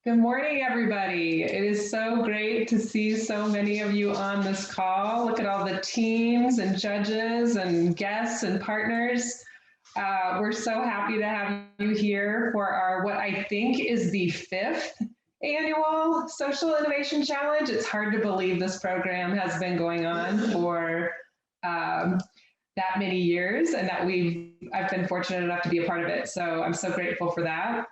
Good morning, everybody. It is so great to see so many of you on this call. Look at all the teams and judges and guests and partners. We're so happy to have you here for our, what I think is the 5th annual Social Innovation Challenge. It's hard to believe this program has been going on for that many years and that I've been fortunate enough to be a part of it. So I'm so grateful for that.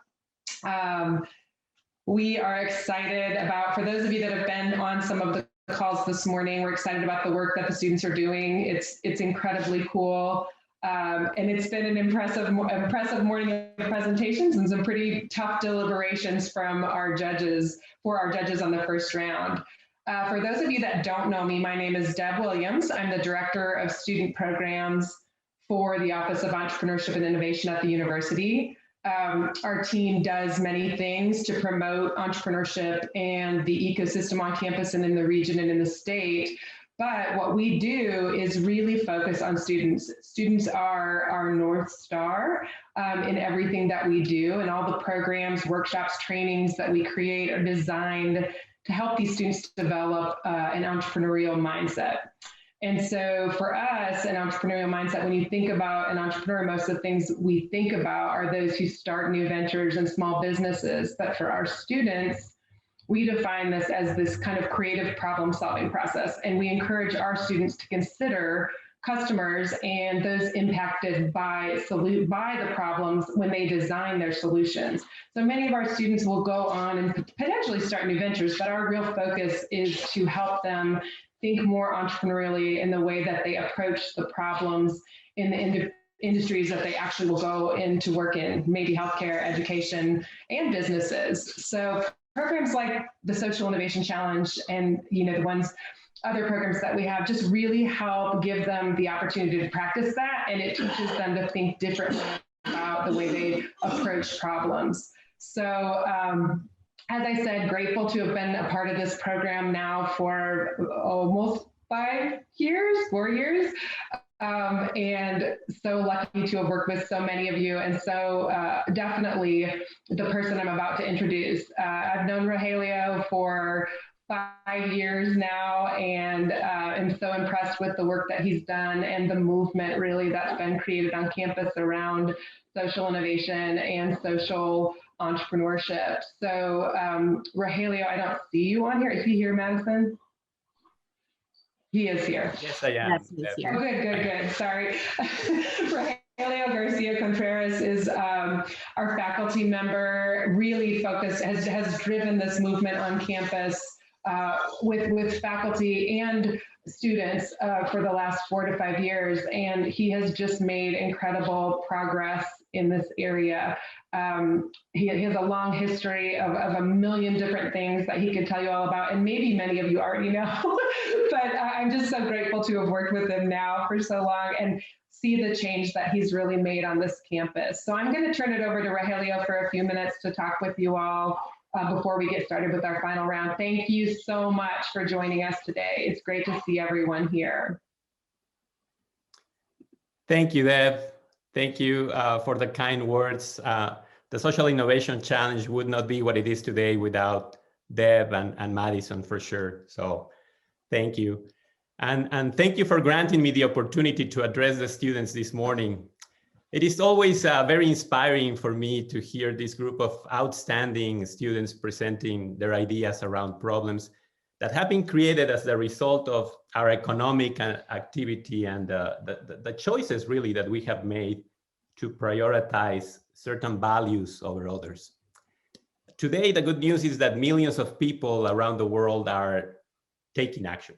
We are excited about, for those of you that have been on some of the calls this morning, we're excited about the work that the students are doing. It's incredibly cool. And it's been an impressive morning of presentations and some pretty tough deliberations from our judges, on the first round. For those of you that don't know me, my name is Deb Williams. I'm the Director of Student Programs for the Office of Entrepreneurship and Innovation at the university. Our team does many things to promote entrepreneurship and the ecosystem on campus and in the region and in the state. But what we do is really focus on students. Students are our North Star in everything that we do, and all the programs, workshops, trainings that we create are designed to help these students develop an entrepreneurial mindset. And so for us, an entrepreneurial mindset, when you think about an entrepreneur, most of the things we think about are those who start new ventures and small businesses. But for our students, we define this as this kind of creative problem-solving process. And we encourage our students to consider customers and those impacted by the problems when they design their solutions. So many of our students will go on and potentially start new ventures, but our real focus is to help them think more entrepreneurially in the way that they approach the problems in the industries that they actually will go in to work in, maybe healthcare, education, and businesses. So programs like the Social Innovation Challenge and the other programs that we have just really help give them the opportunity to practice that, and it teaches them to think differently about the way they approach problems. So as I said, grateful to have been a part of this program now for almost 4 years. And so lucky to have worked with so many of you. And so definitely the person I'm about to introduce. I've known Rogelio for 5 years now, and am so impressed with the work that he's done and the movement really that's been created on campus around social innovation and social entrepreneurship. So Rogelio, I don't see you on here. Is he here, Madison? He is here. Yes, I am. Yes, he's here. Oh, good. Sorry. Rogelio Garcia Contreras is our faculty member, really focused, has driven this movement on campus with faculty and students for the last 4 to 5 years, and he has just made incredible progress in this area. He has a long history of a million different things that he could tell you all about, and maybe many of you already know, but I'm just so grateful to have worked with him now for so long and see the change that he's really made on this campus. So I'm going to turn it over to Rogelio for a few minutes to talk with you all before we get started with our final round. Thank you so much for joining us today. It's great to see everyone here. Thank you, Deb. Thank you for the kind words. The Social Innovation Challenge would not be what it is today without Deb and Madison, for sure. So thank you. And thank you for granting me the opportunity to address the students this morning. It is always very inspiring for me to hear this group of outstanding students presenting their ideas around problems that have been created as the result of our economic activity and the choices really that we have made to prioritize certain values over others. Today, the good news is that millions of people around the world are taking action,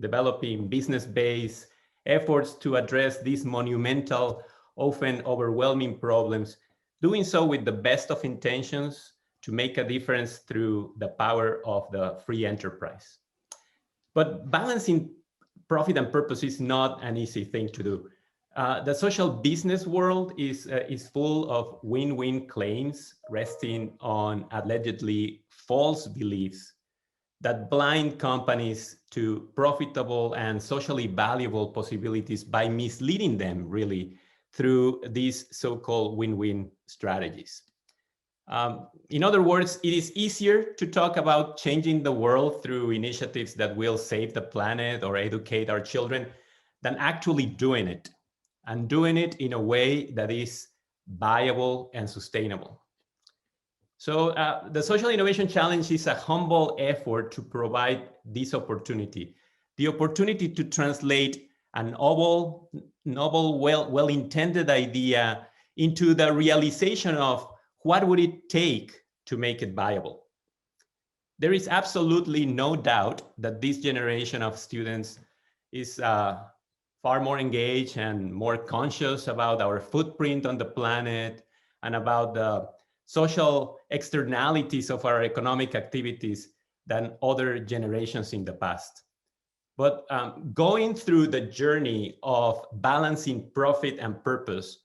developing business-based efforts to address these monumental, often overwhelming problems, doing so with the best of intentions to make a difference through the power of the free enterprise. But balancing profit and purpose is not an easy thing to do. The social business world is full of win-win claims resting on allegedly false beliefs that blind companies to profitable and socially valuable possibilities by misleading them really through these so-called win-win strategies. In other words, it is easier to talk about changing the world through initiatives that will save the planet or educate our children than actually doing it, and doing it in a way that is viable and sustainable. So the Social Innovation Challenge is a humble effort to provide this opportunity, the opportunity to translate a novel, well-intended idea into the realization of what would it take to make it viable. There is absolutely no doubt that this generation of students is far more engaged and more conscious about our footprint on the planet and about the social externalities of our economic activities than other generations in the past. But going through the journey of balancing profit and purpose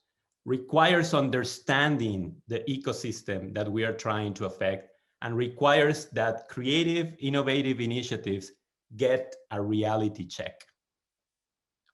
requires understanding the ecosystem that we are trying to affect, and requires that creative, innovative initiatives get a reality check.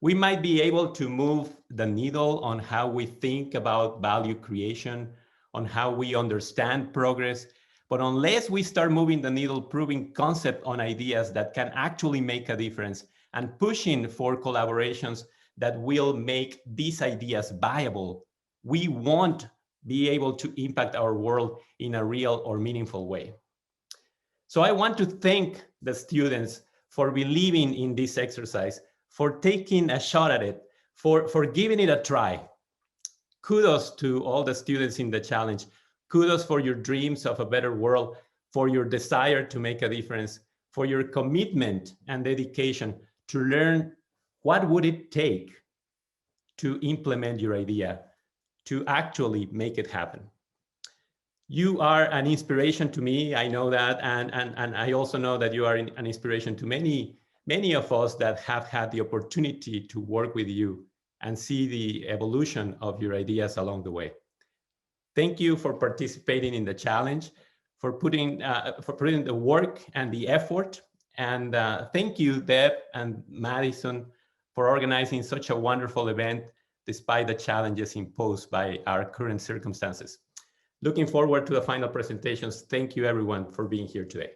We might be able to move the needle on how we think about value creation, on how we understand progress, but unless we start moving the needle, proving concept on ideas that can actually make a difference, and pushing for collaborations that will make these ideas viable, we won't be able to impact our world in a real or meaningful way. So I want to thank the students for believing in this exercise, for taking a shot at it, for giving it a try. Kudos to all the students in the challenge. Kudos for your dreams of a better world, for your desire to make a difference, for your commitment and dedication to learn what would it take to implement your idea, to actually make it happen. You are an inspiration to me, I know that, and I also know that you are an inspiration to many of us that have had the opportunity to work with you and see the evolution of your ideas along the way. Thank you for participating in the challenge, for putting the work and the effort, and thank you, Deb and Madison, for organizing such a wonderful event despite the challenges imposed by our current circumstances. Looking forward to the final presentations. Thank you, everyone, for being here today.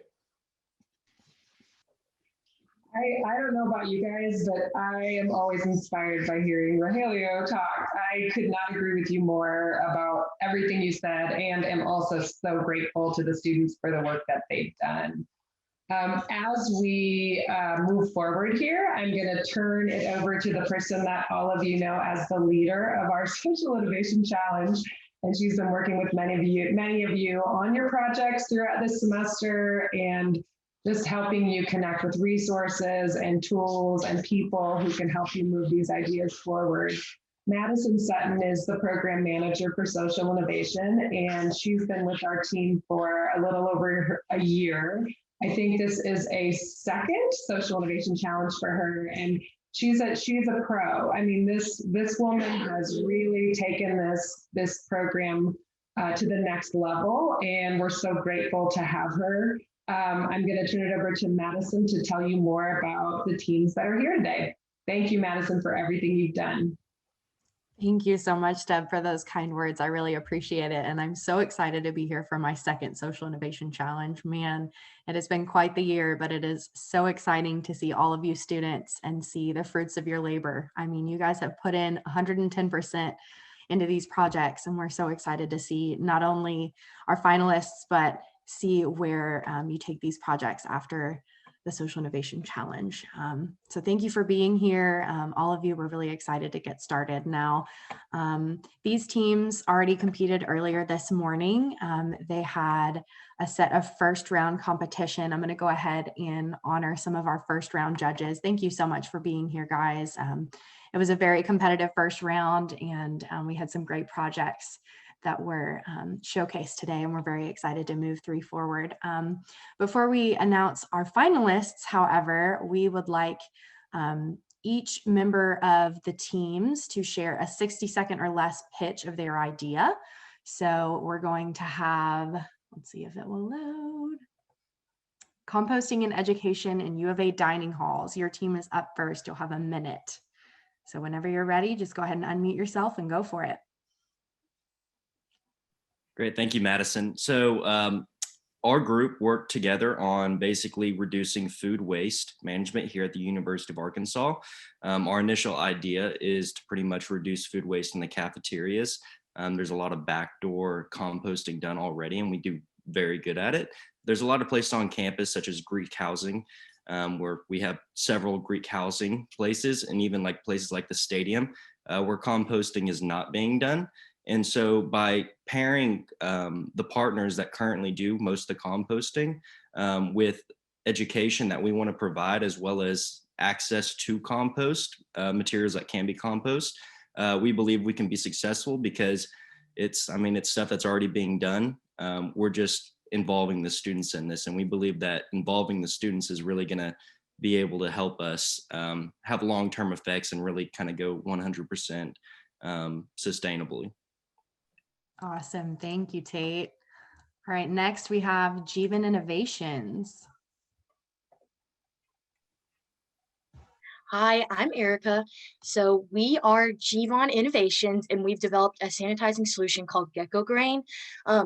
I don't know about you guys, but I am always inspired by hearing Rogelio talk. I could not agree with you more about everything you said, and am also so grateful to the students for the work that they've done. As we move forward here, I'm going to turn it over to the person that all of you know as the leader of our Social Innovation Challenge. And she's been working with many of you on your projects throughout this semester, and just helping you connect with resources and tools and people who can help you move these ideas forward. Madison Sutton is the program manager for Social Innovation, and she's been with our team for a little over a year. I think this is a second Social Innovation Challenge for her, and she's a pro. I mean, this woman has really taken this program to the next level, and we're so grateful to have her. I'm going to turn it over to Madison to tell you more about the teams that are here today. Thank you, Madison, for everything you've done. Thank you so much, Deb, for those kind words. I really appreciate it. And I'm so excited to be here for my second Social Innovation Challenge. Man, it has been quite the year, but it is so exciting to see all of you students and see the fruits of your labor. I mean, you guys have put in 110% into these projects, and we're so excited to see not only our finalists, but see where you take these projects after the Social Innovation Challenge. So thank you for being here. All of you, we're really excited to get started now. These teams already competed earlier this morning. They had a set of first round competition. I'm going to go ahead and honor some of our first round judges. Thank you so much for being here, guys. It was a very competitive first round, and we had some great projects that were showcased today, and we're very excited to move three forward. Before we announce our finalists, however, we would like each member of the teams to share a 60-second or less pitch of their idea. So we're going to have, let's see if it will load. Composting and education in U of A dining halls. Your team is up first. You'll have a minute. So whenever you're ready, just go ahead and unmute yourself and go for it. Great, thank you, Madison. So our group worked together on basically reducing food waste management here at the University of Arkansas. Our initial idea is to pretty much reduce food waste in the cafeterias. There's a lot of backdoor composting done already, and we do very good at it. There's a lot of places on campus, such as Greek housing, where we have several Greek housing places, and even like places like the stadium, where composting is not being done. And so by pairing the partners that currently do most of the composting with education that we want to provide, as well as access to compost materials that can be compost, we believe we can be successful because it's stuff that's already being done. We're just involving the students in this, and we believe that involving the students is really going to be able to help us have long-term effects and really kind of go 100% sustainably. Awesome. Thank you, Tate. All right, next we have Jeevan Innovations. Hi, I'm Erica. So we are Jeevan Innovations, and we've developed a sanitizing solution called Gecko Grain.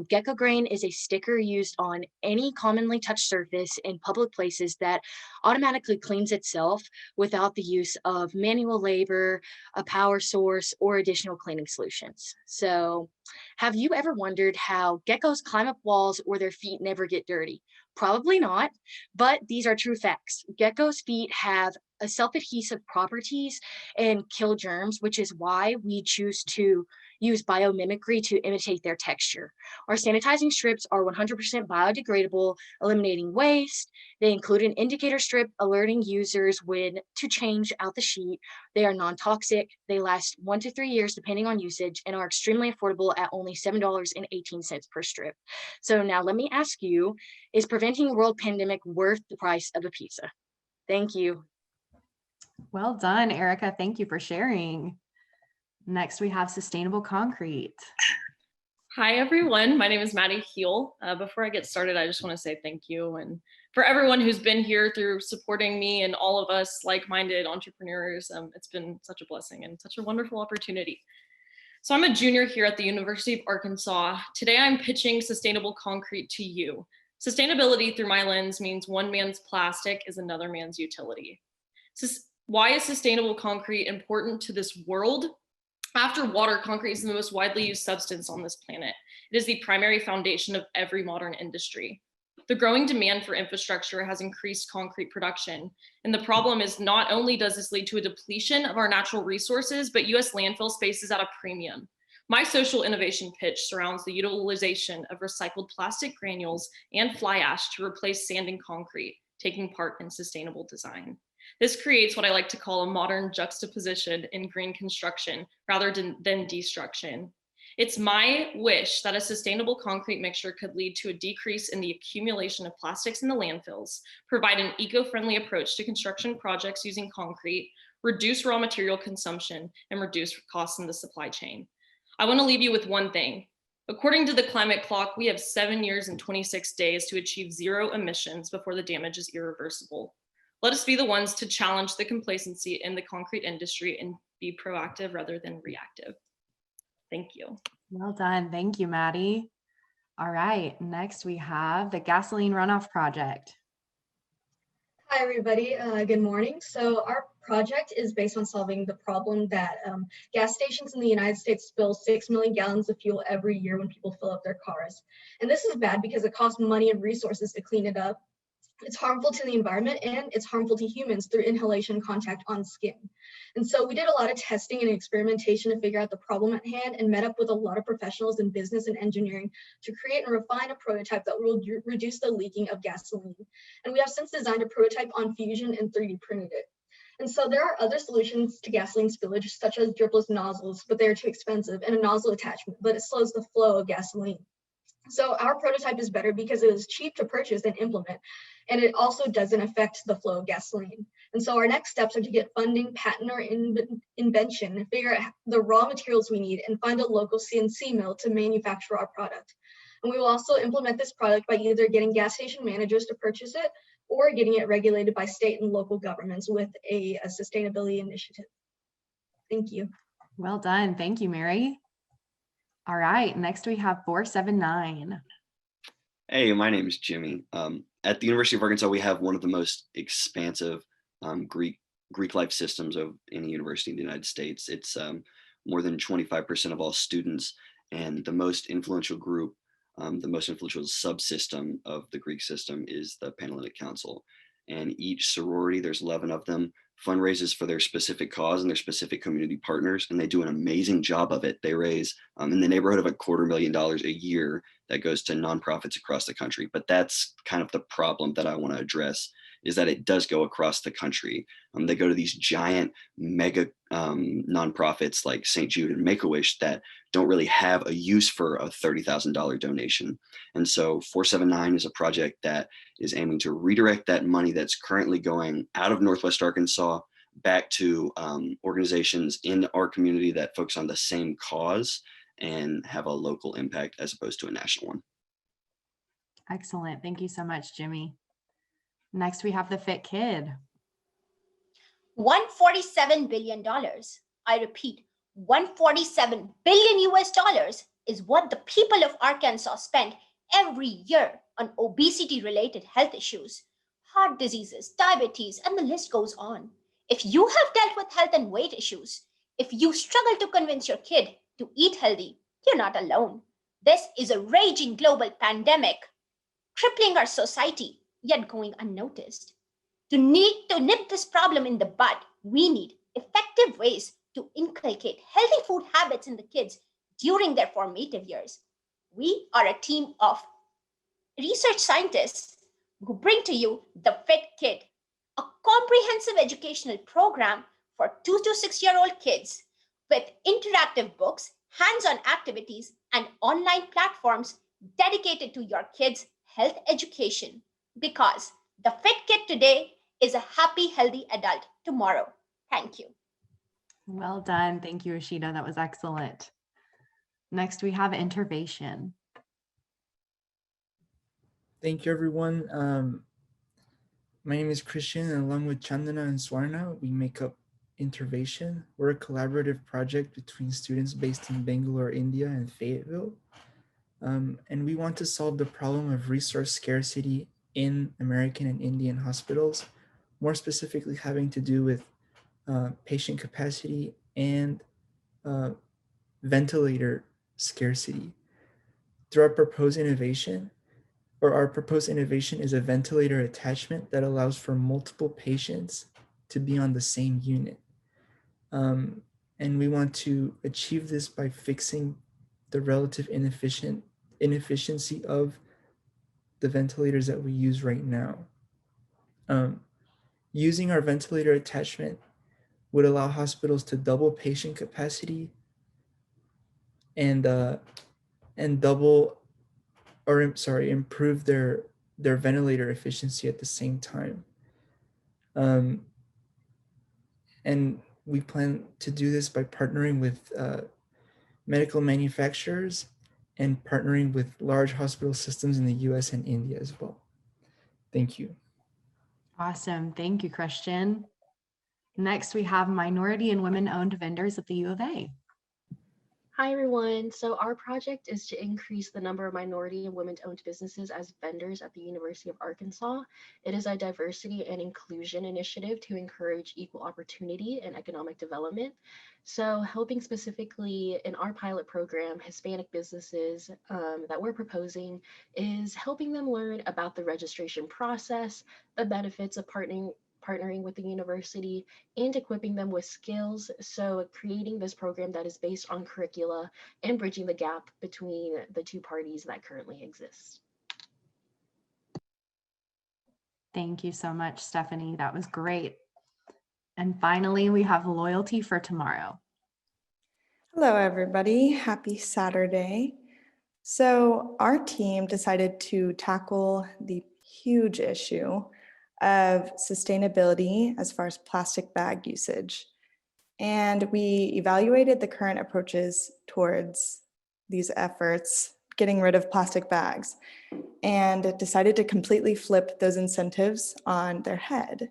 Gecko Grain is a sticker used on any commonly touched surface in public places that automatically cleans itself without the use of manual labor, a power source, or additional cleaning solutions. So have you ever wondered how geckos climb up walls or their feet never get dirty? Probably not, but these are true facts. Geckos' feet have a self-adhesive properties and kill germs, which is why we choose to use biomimicry to imitate their texture. Our sanitizing strips are 100% biodegradable, eliminating waste. They include an indicator strip alerting users when to change out the sheet. They are non-toxic. They last 1 to 3 years depending on usage and are extremely affordable at only $7.18 per strip. So now let me ask you, is preventing a world pandemic worth the price of a pizza? Thank you. Well done, Erica. Thank you for sharing. Next, we have sustainable concrete. Hi, everyone. My name is Maddie Heel. Before I get started, I just want to say thank you and for everyone who's been here through supporting me and all of us like-minded entrepreneurs. It's been such a blessing and such a wonderful opportunity. So I'm a junior here at the University of Arkansas. Today, I'm pitching sustainable concrete to you. Sustainability through my lens means one man's plastic is another man's utility. Why is sustainable concrete important to this world? After water, concrete is the most widely used substance on this planet. It is the primary foundation of every modern industry. The growing demand for infrastructure has increased concrete production. And the problem is not only does this lead to a depletion of our natural resources, but US landfill space is at a premium. My social innovation pitch surrounds the utilization of recycled plastic granules and fly ash to replace sand and concrete, taking part in sustainable design. This creates what I like to call a modern juxtaposition in green construction rather than destruction. It's my wish that a sustainable concrete mixture could lead to a decrease in the accumulation of plastics in the landfills, provide an eco-friendly approach to construction projects using concrete, reduce raw material consumption, and reduce costs in the supply chain. I want to leave you with one thing. According to the climate clock, we have 7 years and 26 days to achieve zero emissions before the damage is irreversible. Let us be the ones to challenge the complacency in the concrete industry and be proactive rather than reactive. Thank you. Well done. Thank you, Maddie. All right, next we have the gasoline runoff project. Hi, everybody. Good morning. So our project is based on solving the problem that gas stations in the United States spill 6 million gallons of fuel every year when people fill up their cars. And this is bad because it costs money and resources to clean it up. It's harmful to the environment and it's harmful to humans through inhalation contact on skin. And so we did a lot of testing and experimentation to figure out the problem at hand and met up with a lot of professionals in business and engineering to create and refine a prototype that will reduce the leaking of gasoline. And we have since designed a prototype on Fusion and 3D printed it. And so there are other solutions to gasoline spillage, such as dripless nozzles, but they're too expensive, and a nozzle attachment, but it slows the flow of gasoline. So our prototype is better because it is cheap to purchase and implement, and it also doesn't affect the flow of gasoline. And so our next steps are to get funding, patent or invention, and figure out the raw materials we need and find a local CNC mill to manufacture our product. And we will also implement this product by either getting gas station managers to purchase it or getting it regulated by state and local governments with a sustainability initiative. Thank you. Well done. Thank you, Mary. All right, next we have 479. Hey, my name is Jimmy. At the University of Arkansas, we have one of the most expansive Greek life systems of any university in the United States. It's more than 25% of all students, and the most influential group, the most influential subsystem of the Greek system is the Panhellenic Council. And each sorority, there's 11 of them, fundraises for their specific cause and their specific community partners, and they do an amazing job of it. They raise in the neighborhood of $250,000 a year that goes to nonprofits across the country. But that's kind of the problem that I want to address, is that it does go across the country. They go to these giant mega nonprofits like St. Jude and Make-A-Wish that don't really have a use for a $30,000 donation. And so 479 is a project that is aiming to redirect that money that's currently going out of Northwest Arkansas back to organizations in our community that focus on the same cause and have a local impact as opposed to a national one. Excellent. Thank you so much, Jimmy. Next, we have the Fit Kid. $147 billion. I repeat, $147 billion US dollars is what the people of Arkansas spend every year on obesity-related health issues, heart diseases, diabetes, and the list goes on. If you have dealt with health and weight issues, if you struggle to convince your kid to eat healthy, you're not alone. This is a raging global pandemic, crippling our society, yet going unnoticed. To nip this problem in the bud, we need effective ways to inculcate healthy food habits in the kids during their formative years. We are a team of research scientists who bring to you the Fit Kid, a comprehensive educational program for 2 to 6-year-old kids with interactive books, hands-on activities, and online platforms dedicated to your kids' health education. Because the Fit Kid today is a happy, healthy adult tomorrow. Thank you. Well done. Thank you, Ashita. That was excellent. Next, we have Intervation. Thank you, everyone. My name is Christian, and along with Chandana and Swarna, we make up Intervation. We're a collaborative project between students based in Bangalore, India, and Fayetteville. And we want to solve the problem of resource scarcity in American and Indian hospitals, more specifically having to do with patient capacity and ventilator scarcity. Through our proposed innovation is a ventilator attachment that allows for multiple patients to be on the same unit. And we want to achieve this by fixing the relative inefficiency of the ventilators that we use right now. Using our ventilator attachment would allow hospitals to double patient capacity and improve their ventilator efficiency at the same time. And we plan to do this by partnering with medical manufacturers and partnering with large hospital systems in the US and India as well. Thank you. Awesome. Thank you, Christian. Next, we have minority and women-owned vendors at the U of A. Hi, everyone. So our project is to increase the number of minority and women-owned businesses as vendors at the University of Arkansas. It is a diversity and inclusion initiative to encourage equal opportunity and economic development. So helping specifically in our pilot program, Hispanic businesses that we're proposing is helping them learn about the registration process, the benefits of partnering with the university, and equipping them with skills. So creating this program that is based on curricula and bridging the gap between the two parties that currently exist. Thank you so much, Stephanie. That was great. And finally, we have Loyalty for Tomorrow. Hello, everybody. Happy Saturday. So our team decided to tackle the huge issue of sustainability as far as plastic bag usage. And we evaluated the current approaches towards these efforts, getting rid of plastic bags, and decided to completely flip those incentives on their head.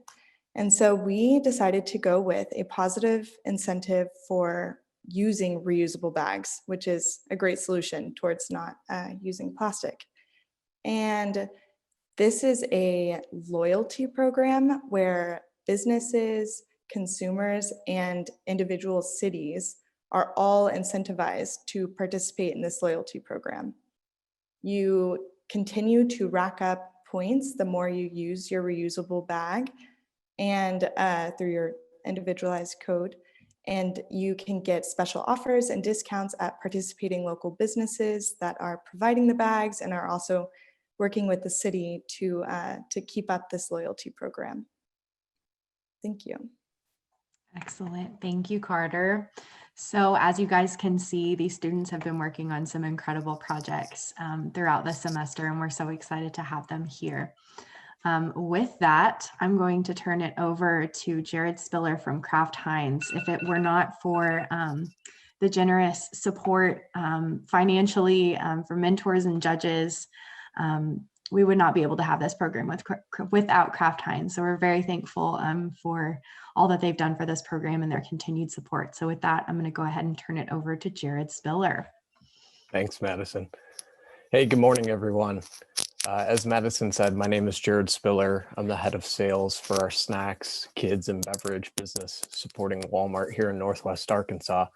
And so we decided to go with a positive incentive for using reusable bags, which is a great solution towards not using plastic. And this is a loyalty program where businesses, consumers, and individual cities are all incentivized to participate in this loyalty program. You continue to rack up points the more you use your reusable bag and through your individualized code. And you can get special offers and discounts at participating local businesses that are providing the bags and are also working with the city to keep up this loyalty program. Thank you. Excellent. Thank you, Carter. So as you guys can see, these students have been working on some incredible projects throughout the semester, and we're so excited to have them here. With that, I'm going to turn it over to Jared Spiller from Kraft Heinz. If it were not for the generous support financially from mentors and judges, we would not be able to have this program without Kraft Heinz. So we're very thankful for all that they've done for this program and their continued support. So with that, I'm going to go ahead and turn it over to Jared Spiller. Thanks, Madison. Hey, good morning, everyone. As Madison said, my name is Jared Spiller. I'm the head of sales for our snacks, kids, and beverage business supporting Walmart here in Northwest Arkansas.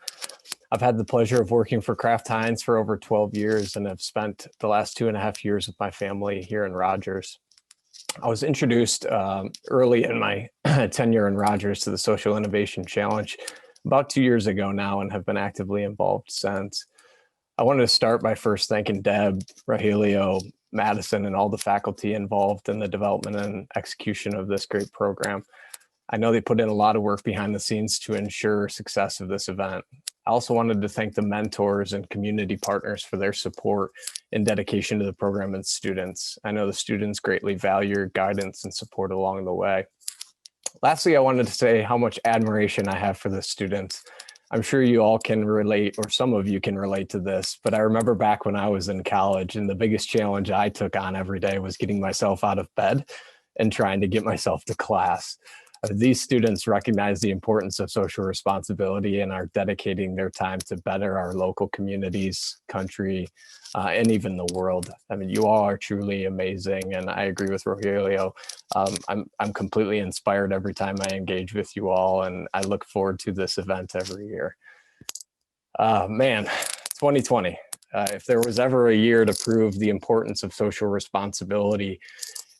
I've had the pleasure of working for Kraft Heinz for over 12 years and have spent the last 2.5 years with my family here in Rogers. I was introduced early in my tenure in Rogers to the Social Innovation Challenge about 2 years ago now and have been actively involved since. I wanted to start by first thanking Deb, Rogelio, Madison, and all the faculty involved in the development and execution of this great program. I know they put in a lot of work behind the scenes to ensure success of this event. I also wanted to thank the mentors and community partners for their support and dedication to the program and students. I know the students greatly value your guidance and support along the way. Lastly, I wanted to say how much admiration I have for the students. I'm sure you all can relate, or some of you can relate to this, but I remember back when I was in college and the biggest challenge I took on every day was getting myself out of bed and trying to get myself to class. These students recognize the importance of social responsibility and are dedicating their time to better our local communities, country, and even the world. I mean, you all are truly amazing, and I agree with Rogelio. I'm completely inspired every time I engage with you all, and I look forward to this event every year. Man, 2020. If there was ever a year to prove the importance of social responsibility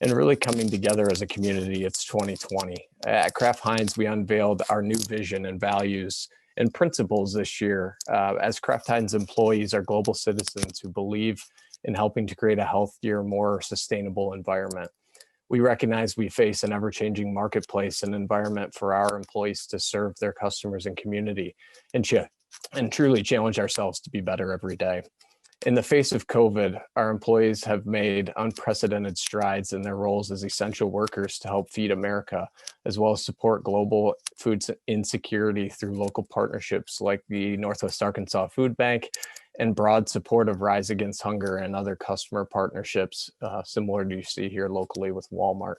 and really coming together as a community, it's 2020. At Kraft Heinz, we unveiled our new vision and values and principles this year. As Kraft Heinz employees are global citizens who believe in helping to create a healthier, more sustainable environment. We recognize we face an ever-changing marketplace and environment for our employees to serve their customers and community and truly challenge ourselves to be better every day. In the face of COVID, our employees have made unprecedented strides in their roles as essential workers to help feed America, as well as support global food insecurity through local partnerships like the Northwest Arkansas Food Bank and broad support of Rise Against Hunger and other customer partnerships, similar to you see here locally with Walmart.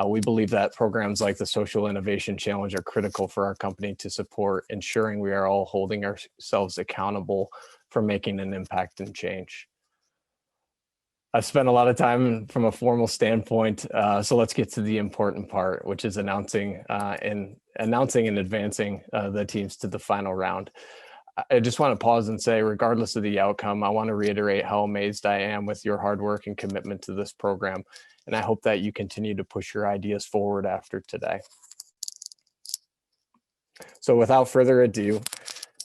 We believe that programs like the Social Innovation Challenge are critical for our company to support, ensuring we are all holding ourselves accountable for making an impact and change. I've spent a lot of time from a formal standpoint, so let's get to the important part, which is announcing and advancing the teams to the final round. I just want to pause and say, regardless of the outcome, I want to reiterate how amazed I am with your hard work and commitment to this program, and I hope that you continue to push your ideas forward after today. So without further ado,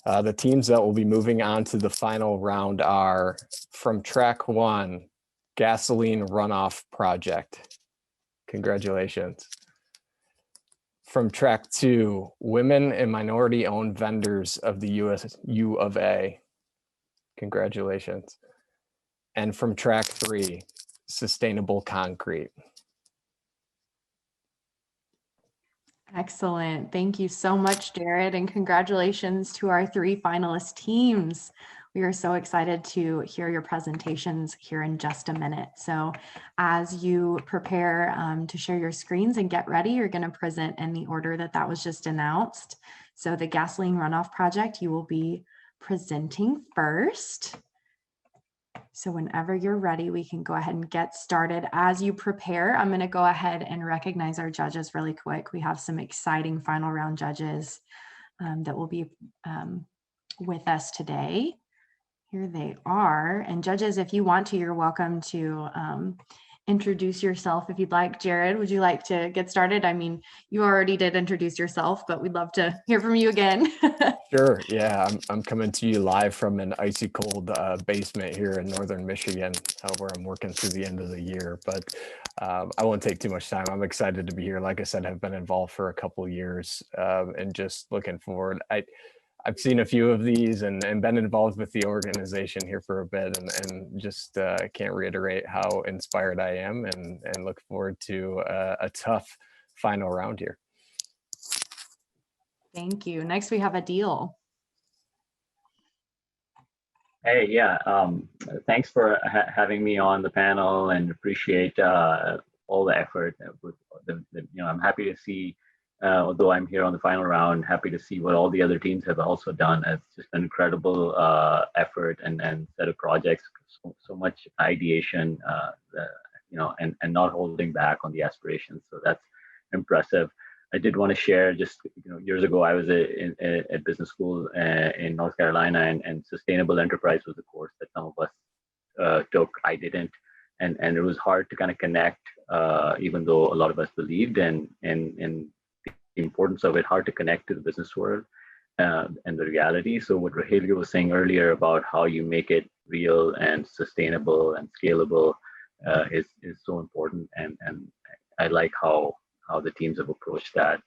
the teams that will be moving on to the final round are from track 1, Gasoline Runoff Project. Congratulations. From track 2, Women and Minority Owned Vendors of the U of A. Congratulations. And from track 3, Sustainable Concrete. Excellent. Thank you so much, Jared, and congratulations to our 3 finalist teams. We are so excited to hear your presentations here in just a minute. So as you prepare to share your screens and get ready, you're going to present in the order that was just announced. So the gasoline runoff project, you will be presenting first. So whenever you're ready, we can go ahead and get started. As you prepare, I'm going to go ahead and recognize our judges really quick. We have some exciting final round judges that will be with us today. Here they are. And judges, if you want to, you're welcome to introduce yourself if you'd like. Jared, would you like to get started? I mean, you already did introduce yourself, but we'd love to hear from you again. Sure. Yeah, I'm coming to you live from an icy cold basement here in northern Michigan, where I'm working through the end of the year. But I won't take too much time. I'm excited to be here. Like I said, I've been involved for a couple of years and just looking forward. I've seen a few of these and been involved with the organization here for a bit, and just can't reiterate how inspired I am and look forward to a tough final round here. Thank you. Next, we have Adil. Hey, yeah, thanks for having me on the panel, and appreciate all the effort. I'm happy to see, although I'm here on the final round, happy to see what all the other teams have also done. It's just an incredible effort and set of projects, so much ideation, and not holding back on the aspirations. So that's impressive. I did want to share, just years ago, I was at business school in North Carolina, and sustainable enterprise was a course that some of us took. I didn't, and it was hard to kind of connect, even though a lot of us believed in the importance of it. Hard to connect to the business world and the reality. So what Rahelia was saying earlier about how you make it real and sustainable and scalable is so important, and I like how the teams have approached that,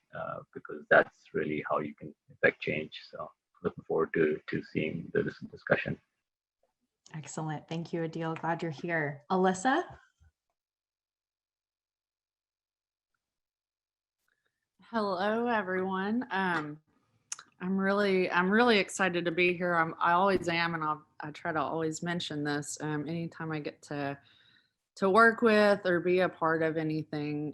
because that's really how you can affect change. So looking forward to seeing this discussion. Excellent. Thank you, Adil. Glad you're here. Alyssa? Hello, everyone. I'm really excited to be here. I always am, and I try to always mention this anytime I get to work with or be a part of anything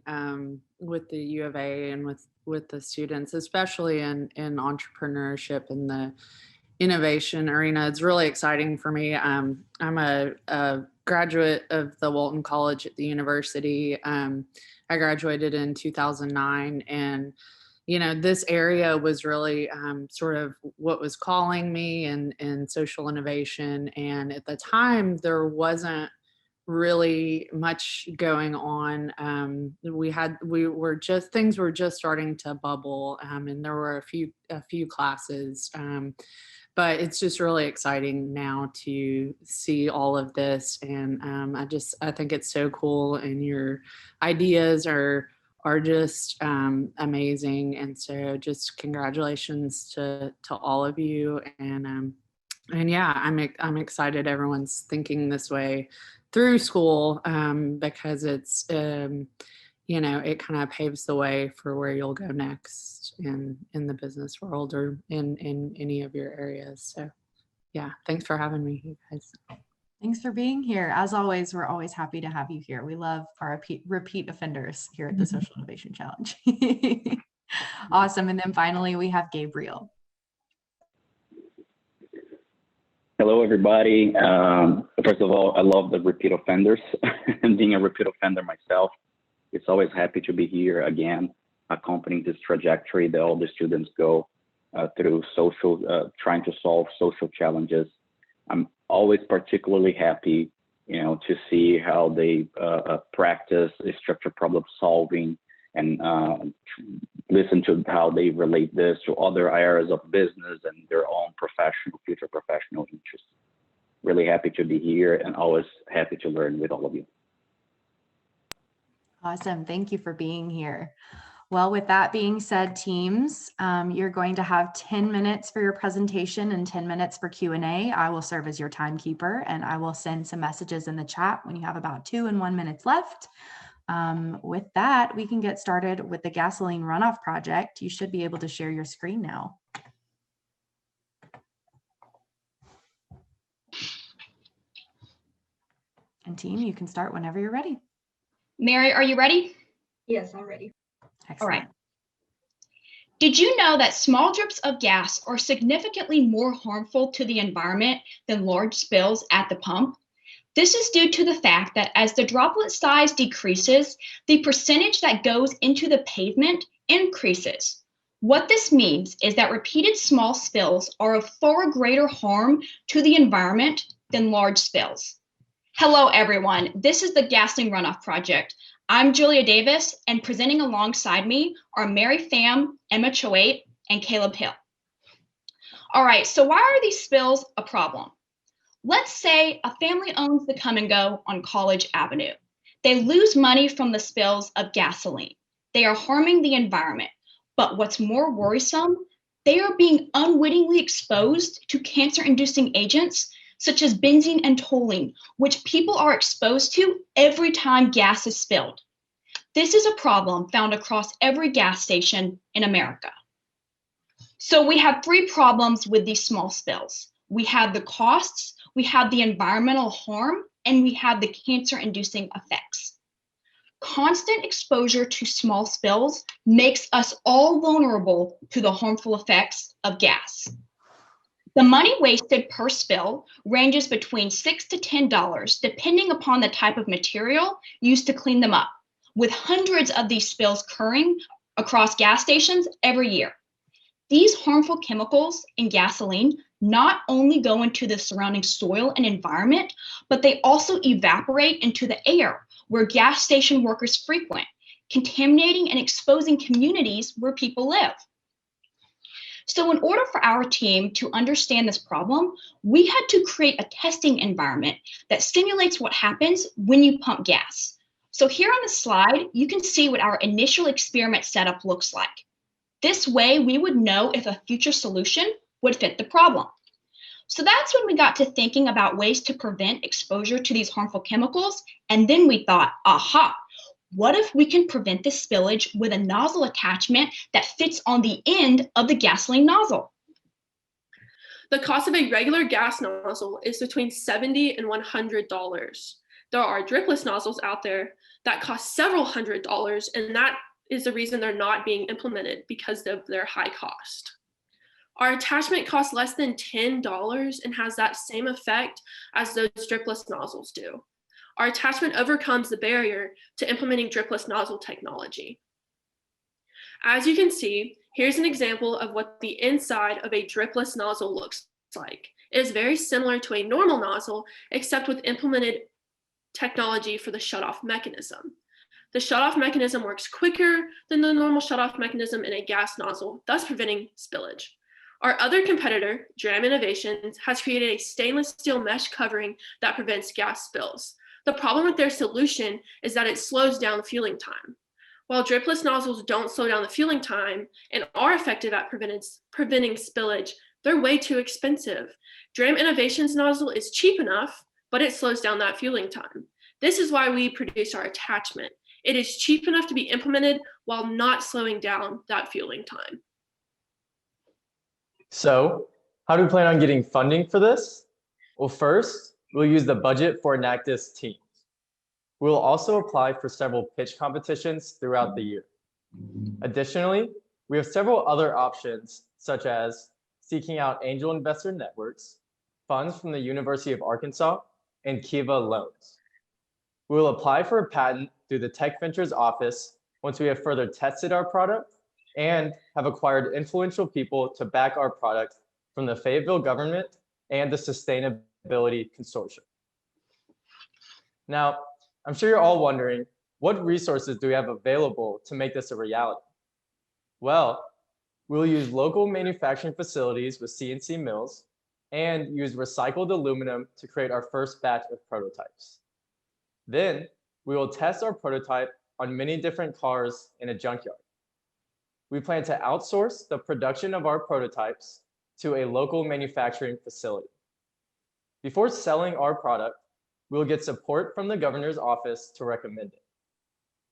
with the U of A and with the students, especially in entrepreneurship and the innovation arena. It's really exciting for me. I'm a graduate of the Walton College at the university. I graduated in 2009, and this area was really sort of what was calling me in social innovation. And at the time, there wasn't really much going on. Things were just starting to bubble, and there were a few classes, but it's just really exciting now to see all of this. And I think it's so cool, and your ideas are just amazing. And so just congratulations to all of you. And yeah, I'm excited everyone's thinking this way through school, because it's it kind of paves the way for where you'll go next in the business world or in any of your areas. So yeah, thanks for having me, you guys. Thanks for being here. As always, we're always happy to have you here. We love our repeat offenders here at the Social Innovation Challenge. Awesome. And then finally, we have Gabriel. Hello, everybody. First of all, I love the repeat offenders. And being a repeat offender myself, it's always happy to be here again, accompanying this trajectory that all the students go through trying to solve social challenges. I'm always particularly happy, to see how they practice structured problem solving, and listen to how they relate this to other areas of business and their own future professional interests. Really happy to be here, and always happy to learn with all of you. Awesome. Thank you for being here. Well, with that being said, teams, you're going to have 10 minutes for your presentation and 10 minutes for Q&A. I will serve as your timekeeper, and I will send some messages in the chat when you have about 2 and 1 minutes left. With that, we can get started with the gasoline runoff project. You should be able to share your screen now. And team, you can start whenever you're ready. Mary, are you ready? Yes, I'm ready. Excellent. All right. Did you know that small drips of gas are significantly more harmful to the environment than large spills at the pump? This is due to the fact that as the droplet size decreases, the percentage that goes into the pavement increases. What this means is that repeated small spills are of far greater harm to the environment than large spills. Hello, everyone. This is the Gasoline Runoff Project. I'm Julia Davis, and presenting alongside me are Mary Pham, Emma Choate, and Caleb Hill. All right, so why are these spills a problem? Let's say a family owns the Come and Go on College Avenue. They lose money from the spills of gasoline. They are harming the environment. But what's more worrisome, they are being unwittingly exposed to cancer-inducing agents such as benzene and toluene, which people are exposed to every time gas is spilled. This is a problem found across every gas station in America. So we have three problems with these small spills. We have the costs, we have the environmental harm, and we have the cancer-inducing effects. Constant exposure to small spills makes us all vulnerable to the harmful effects of gas. The money wasted per spill ranges between $6 to $10, depending upon the type of material used to clean them up, with hundreds of these spills occurring across gas stations every year. These harmful chemicals in gasoline not only go into the surrounding soil and environment, but they also evaporate into the air where gas station workers frequent, contaminating and exposing communities where people live. So in order for our team to understand this problem, we had to create a testing environment that simulates what happens when you pump gas. So here on the slide, you can see what our initial experiment setup looks like. This way, we would know if a future solution would fit the problem. So that's when we got to thinking about ways to prevent exposure to these harmful chemicals. And then we thought, aha, what if we can prevent this spillage with a nozzle attachment that fits on the end of the gasoline nozzle? The cost of a regular gas nozzle is between $70 and $100. There are dripless nozzles out there that cost several $100s, and that is the reason they're not being implemented, because of their high cost. Our attachment costs less than $10 and has that same effect as those dripless nozzles do. Our attachment overcomes the barrier to implementing dripless nozzle technology. As you can see, here's an example of what the inside of a dripless nozzle looks like. It is very similar to a normal nozzle, except with implemented technology for the shutoff mechanism. The shutoff mechanism works quicker than the normal shutoff mechanism in a gas nozzle, thus preventing spillage. Our other competitor, Jeevan Innovations, has created a stainless steel mesh covering that prevents gas spills. The problem with their solution is that it slows down the fueling time. While dripless nozzles don't slow down the fueling time and are effective at preventing spillage, they're way too expensive. Jeevan Innovations nozzle is cheap enough, but it slows down that fueling time. This is why we produce our attachment. It is cheap enough to be implemented while not slowing down that fueling time. So, how do we plan on getting funding for this? Well, first, we'll use the budget for Enactus teams. We will also apply for several pitch competitions throughout the year. Additionally, we have several other options, such as seeking out angel investor networks, funds from the University of Arkansas, and Kiva loans. We will apply for a patent through the Tech Ventures office once we have further tested our product and have acquired influential people to back our product from the Fayetteville government and the Sustainability Consortium. Now, I'm sure you're all wondering, what resources do we have available to make this a reality? Well, we'll use local manufacturing facilities with CNC mills and use recycled aluminum to create our first batch of prototypes. Then we will test our prototype on many different cars in a junkyard. We plan to outsource the production of our prototypes to a local manufacturing facility. Before selling our product, we will get support from the governor's office to recommend it.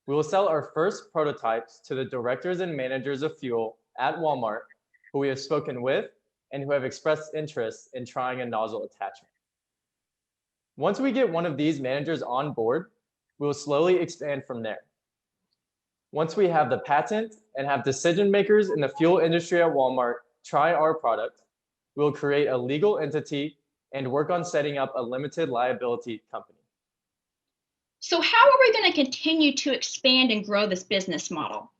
We will sell our first prototypes to the directors and managers of fuel at Walmart, who we have spoken with and who have expressed interest in trying a nozzle attachment. Once we get one of these managers on board, we will slowly expand from there. Once we have the patent and have decision makers in the fuel industry at Walmart try our product, we'll create a legal entity and work on setting up a limited liability company. So how are we going to continue to expand and grow this business model?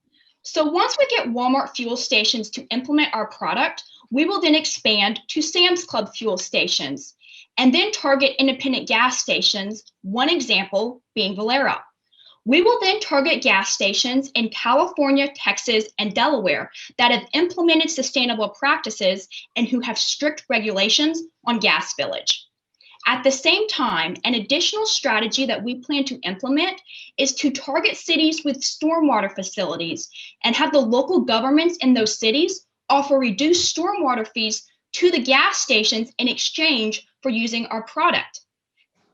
So once we get Walmart fuel stations to implement our product, we will then expand to Sam's Club fuel stations and then target independent gas stations, one example being Valero. We will then target gas stations in California, Texas, and Delaware that have implemented sustainable practices and who have strict regulations on gas spillage. At the same time, an additional strategy that we plan to implement is to target cities with stormwater facilities and have the local governments in those cities offer reduced stormwater fees to the gas stations in exchange for using our product.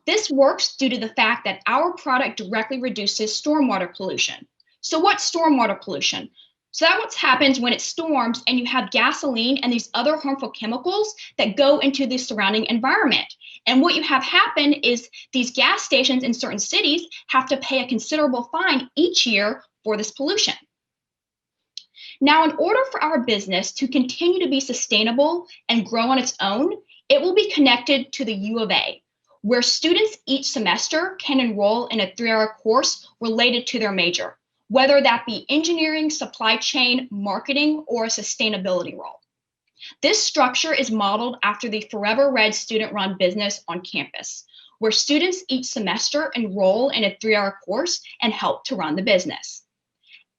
This works due to the fact that our product directly reduces stormwater pollution. So what's stormwater pollution? So that's what happens when it storms and you have gasoline and these other harmful chemicals that go into the surrounding environment. And what you have happen is these gas stations in certain cities have to pay a considerable fine each year for this pollution. Now, in order for our business to continue to be sustainable and grow on its own, it will be connected to the U of A, where students each semester can enroll in a 3-hour course related to their major, whether that be engineering, supply chain, marketing, or a sustainability role. This structure is modeled after the Forever Red student-run business on campus, where students each semester enroll in a 3-hour course and help to run the business.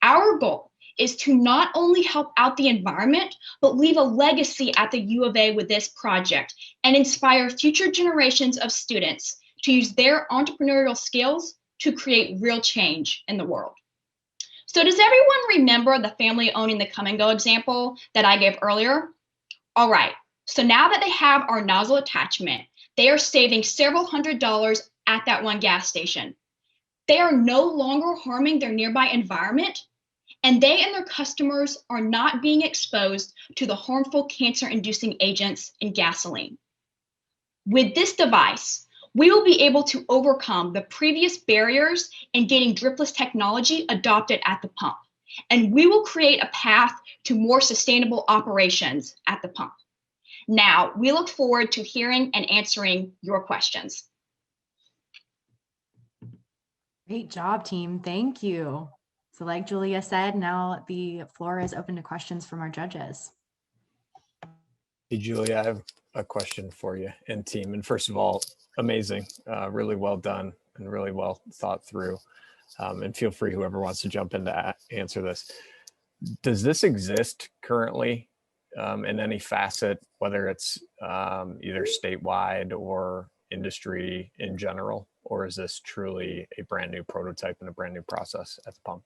Our goal is to not only help out the environment, but leave a legacy at the U of A with this project and inspire future generations of students to use their entrepreneurial skills to create real change in the world. So does everyone remember the family owning the come and go example that I gave earlier? All right, so now that they have our nozzle attachment, they are saving several $100s at that one gas station. They are no longer harming their nearby environment, and they and their customers are not being exposed to the harmful cancer-inducing agents in gasoline. With this device, we will be able to overcome the previous barriers in getting dripless technology adopted at the pump, and we will create a path to more sustainable operations at the pump. Now, we look forward to hearing and answering your questions. Great job, team. Thank you. So like Julia said, now the floor is open to questions from our judges. Hey, Julia, I have a question for you and team. And first of all, amazing, really well done and really well thought through. And feel free, whoever wants to jump in to answer this. Does this exist currently in any facet, whether it's either statewide or industry in general, or is this truly a brand new prototype and a brand new process at the pump?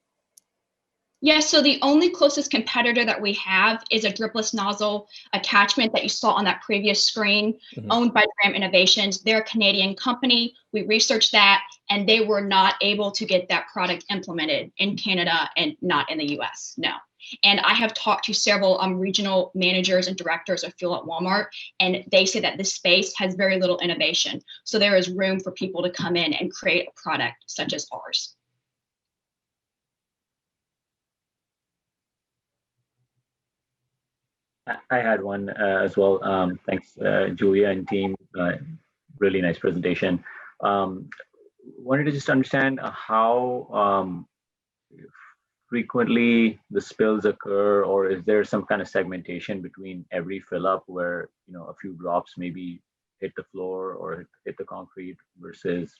Yeah, so the only closest competitor that we have is a dripless nozzle attachment that you saw on that previous screen, owned by Jeevan Innovations. They're a Canadian company. We researched that, and they were not able to get that product implemented in Canada and not in the US, no. And I have talked to several regional managers and directors of fuel at Walmart, and they say that this space has very little innovation. So there is room for people to come in and create a product such as ours. I had one as well. Thanks, Julia and team. Really nice presentation. Wanted to just understand how frequently the spills occur, or is there some kind of segmentation between every fill up where, you know, a few drops maybe hit the floor or hit the concrete versus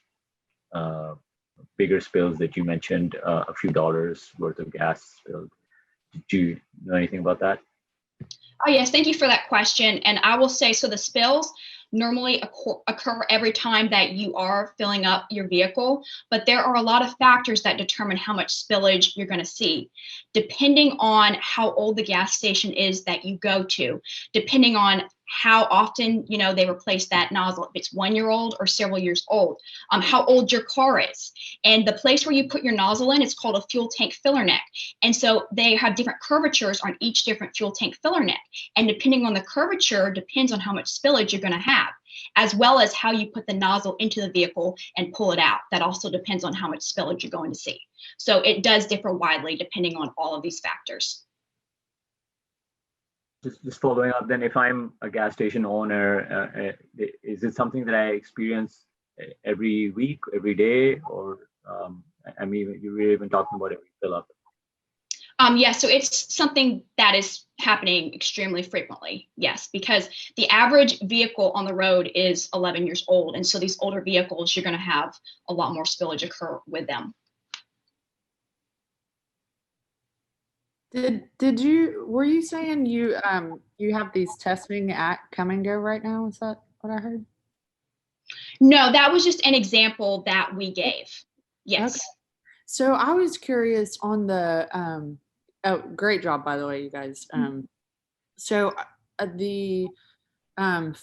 bigger spills that you mentioned, a few dollars worth of gas spilled? Do you know anything about that? Oh, yes, thank you for that question. And I will say, so the spills normally occur every time that you are filling up your vehicle, but there are a lot of factors that determine how much spillage you're going to see, depending on how old the gas station is that you go to, depending on how often, they replace that nozzle, if it's 1 year old or several years old, how old your car is. And the place where you put your nozzle in, it's called a fuel tank filler neck. And so they have different curvatures on each different fuel tank filler neck. And depending on the curvature depends on how much spillage you're going to have, as well as how you put the nozzle into the vehicle and pull it out. That also depends on how much spillage you're going to see. So it does differ widely depending on all of these factors. Just following up, then, if I'm a gas station owner, is it something that I experience every week, every day, or I mean, you were even talking about every fill up? Yes, so it's something that is happening extremely frequently. Yes, because the average vehicle on the road is 11 years old, and so these older vehicles, you're going to have a lot more spillage occur with them. Were you saying you have these testing at Come and Go right now? Is that what I heard? No, that was just an example that we gave. Yes. Okay. So I was curious on the oh, great job, by the way, you guys. So the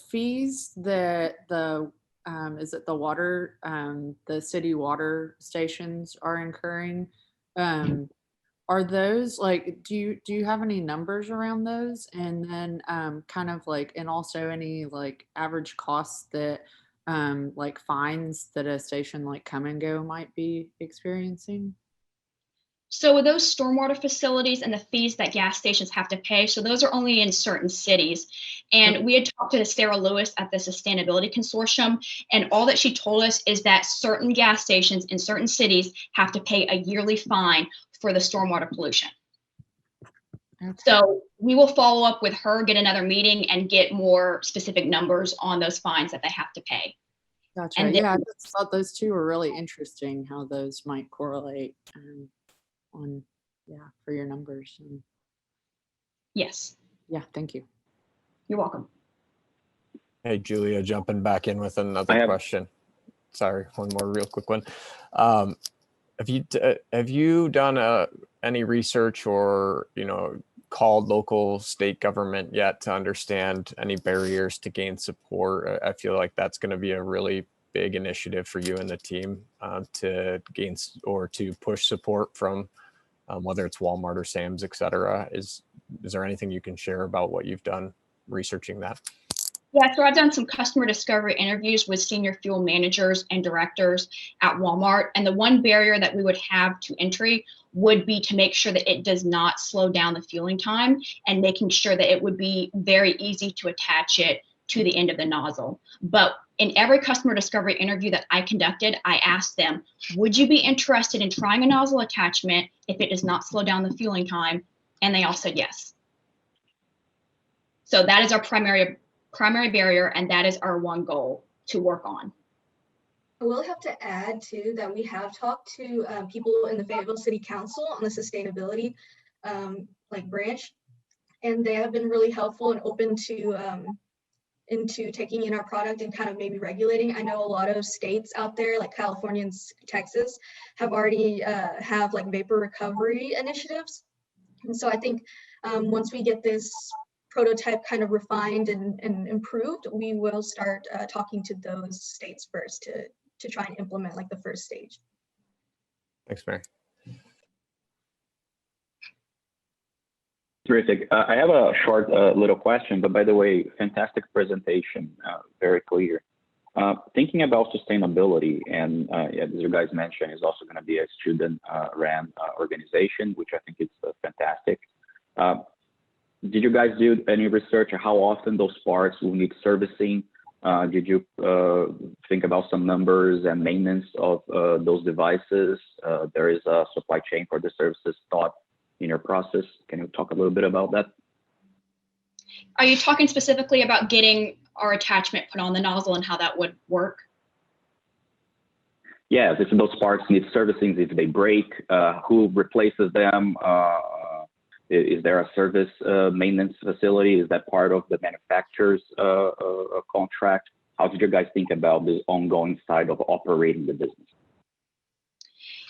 fees that the is it the water the city water stations are incurring, are those like, do you have any numbers around those? And then kind of like, and also any like average costs that like fines that a station like Come and Go might be experiencing? So with those stormwater facilities and the fees that gas stations have to pay, so those are only in certain cities. And we had talked to Sarah Lewis at the Sustainability Consortium, and all that she told us is that certain gas stations in certain cities have to pay a yearly fine for the stormwater pollution. Okay. So we will follow up with her, get another meeting, and get more specific numbers on those fines that they have to pay. Gotcha. And Yeah, I just thought those two were really interesting, how those might correlate on, for your numbers. And yes. Yeah, thank you. You're welcome. Hey, Julia, jumping back in with another question. Sorry, one more real quick one. Have you done any research or called local state government yet to understand any barriers to gain support? I feel like that's going to be a really big initiative for you and the team to gain or to push support from whether it's Walmart or Sam's, et cetera. Is there anything you can share about what you've done researching that? Yeah, so I've done some customer discovery interviews with senior fuel managers and directors at Walmart. And the one barrier that we would have to entry would be to make sure that it does not slow down the fueling time, and making sure that it would be very easy to attach it to the end of the nozzle. But in every customer discovery interview that I conducted, I asked them, would you be interested in trying a nozzle attachment if it does not slow down the fueling time? And they all said yes. So that is our primary barrier, and that is our one goal to work on. I will have to add too that we have talked to people in the Fayetteville City Council on the sustainability branch, and they have been really helpful and open to into taking in our product and kind of maybe regulating. I know a lot of states out there like California and Texas have already have like vapor recovery initiatives, and so I think once we get this prototype kind of refined and improved, we will start talking to those states first to try and implement like the first stage. Thanks, Mary. Terrific. I have a short little question, but by the way, fantastic presentation, very clear. Thinking about sustainability, and as you guys mentioned, is also going to be a student-ran organization, which I think is fantastic. Did you guys do any research on how often those parts will need servicing? Did you think about some numbers and maintenance of those devices? There is a supply chain for the services thought in your process. Can you talk a little bit about that? Are you talking specifically about getting our attachment put on the nozzle and how that would work? Yeah, if those parts need servicing, if they break, who replaces them? Is there a service maintenance facility? Is that part of the manufacturer's contract? How did you guys think about the ongoing side of operating the business?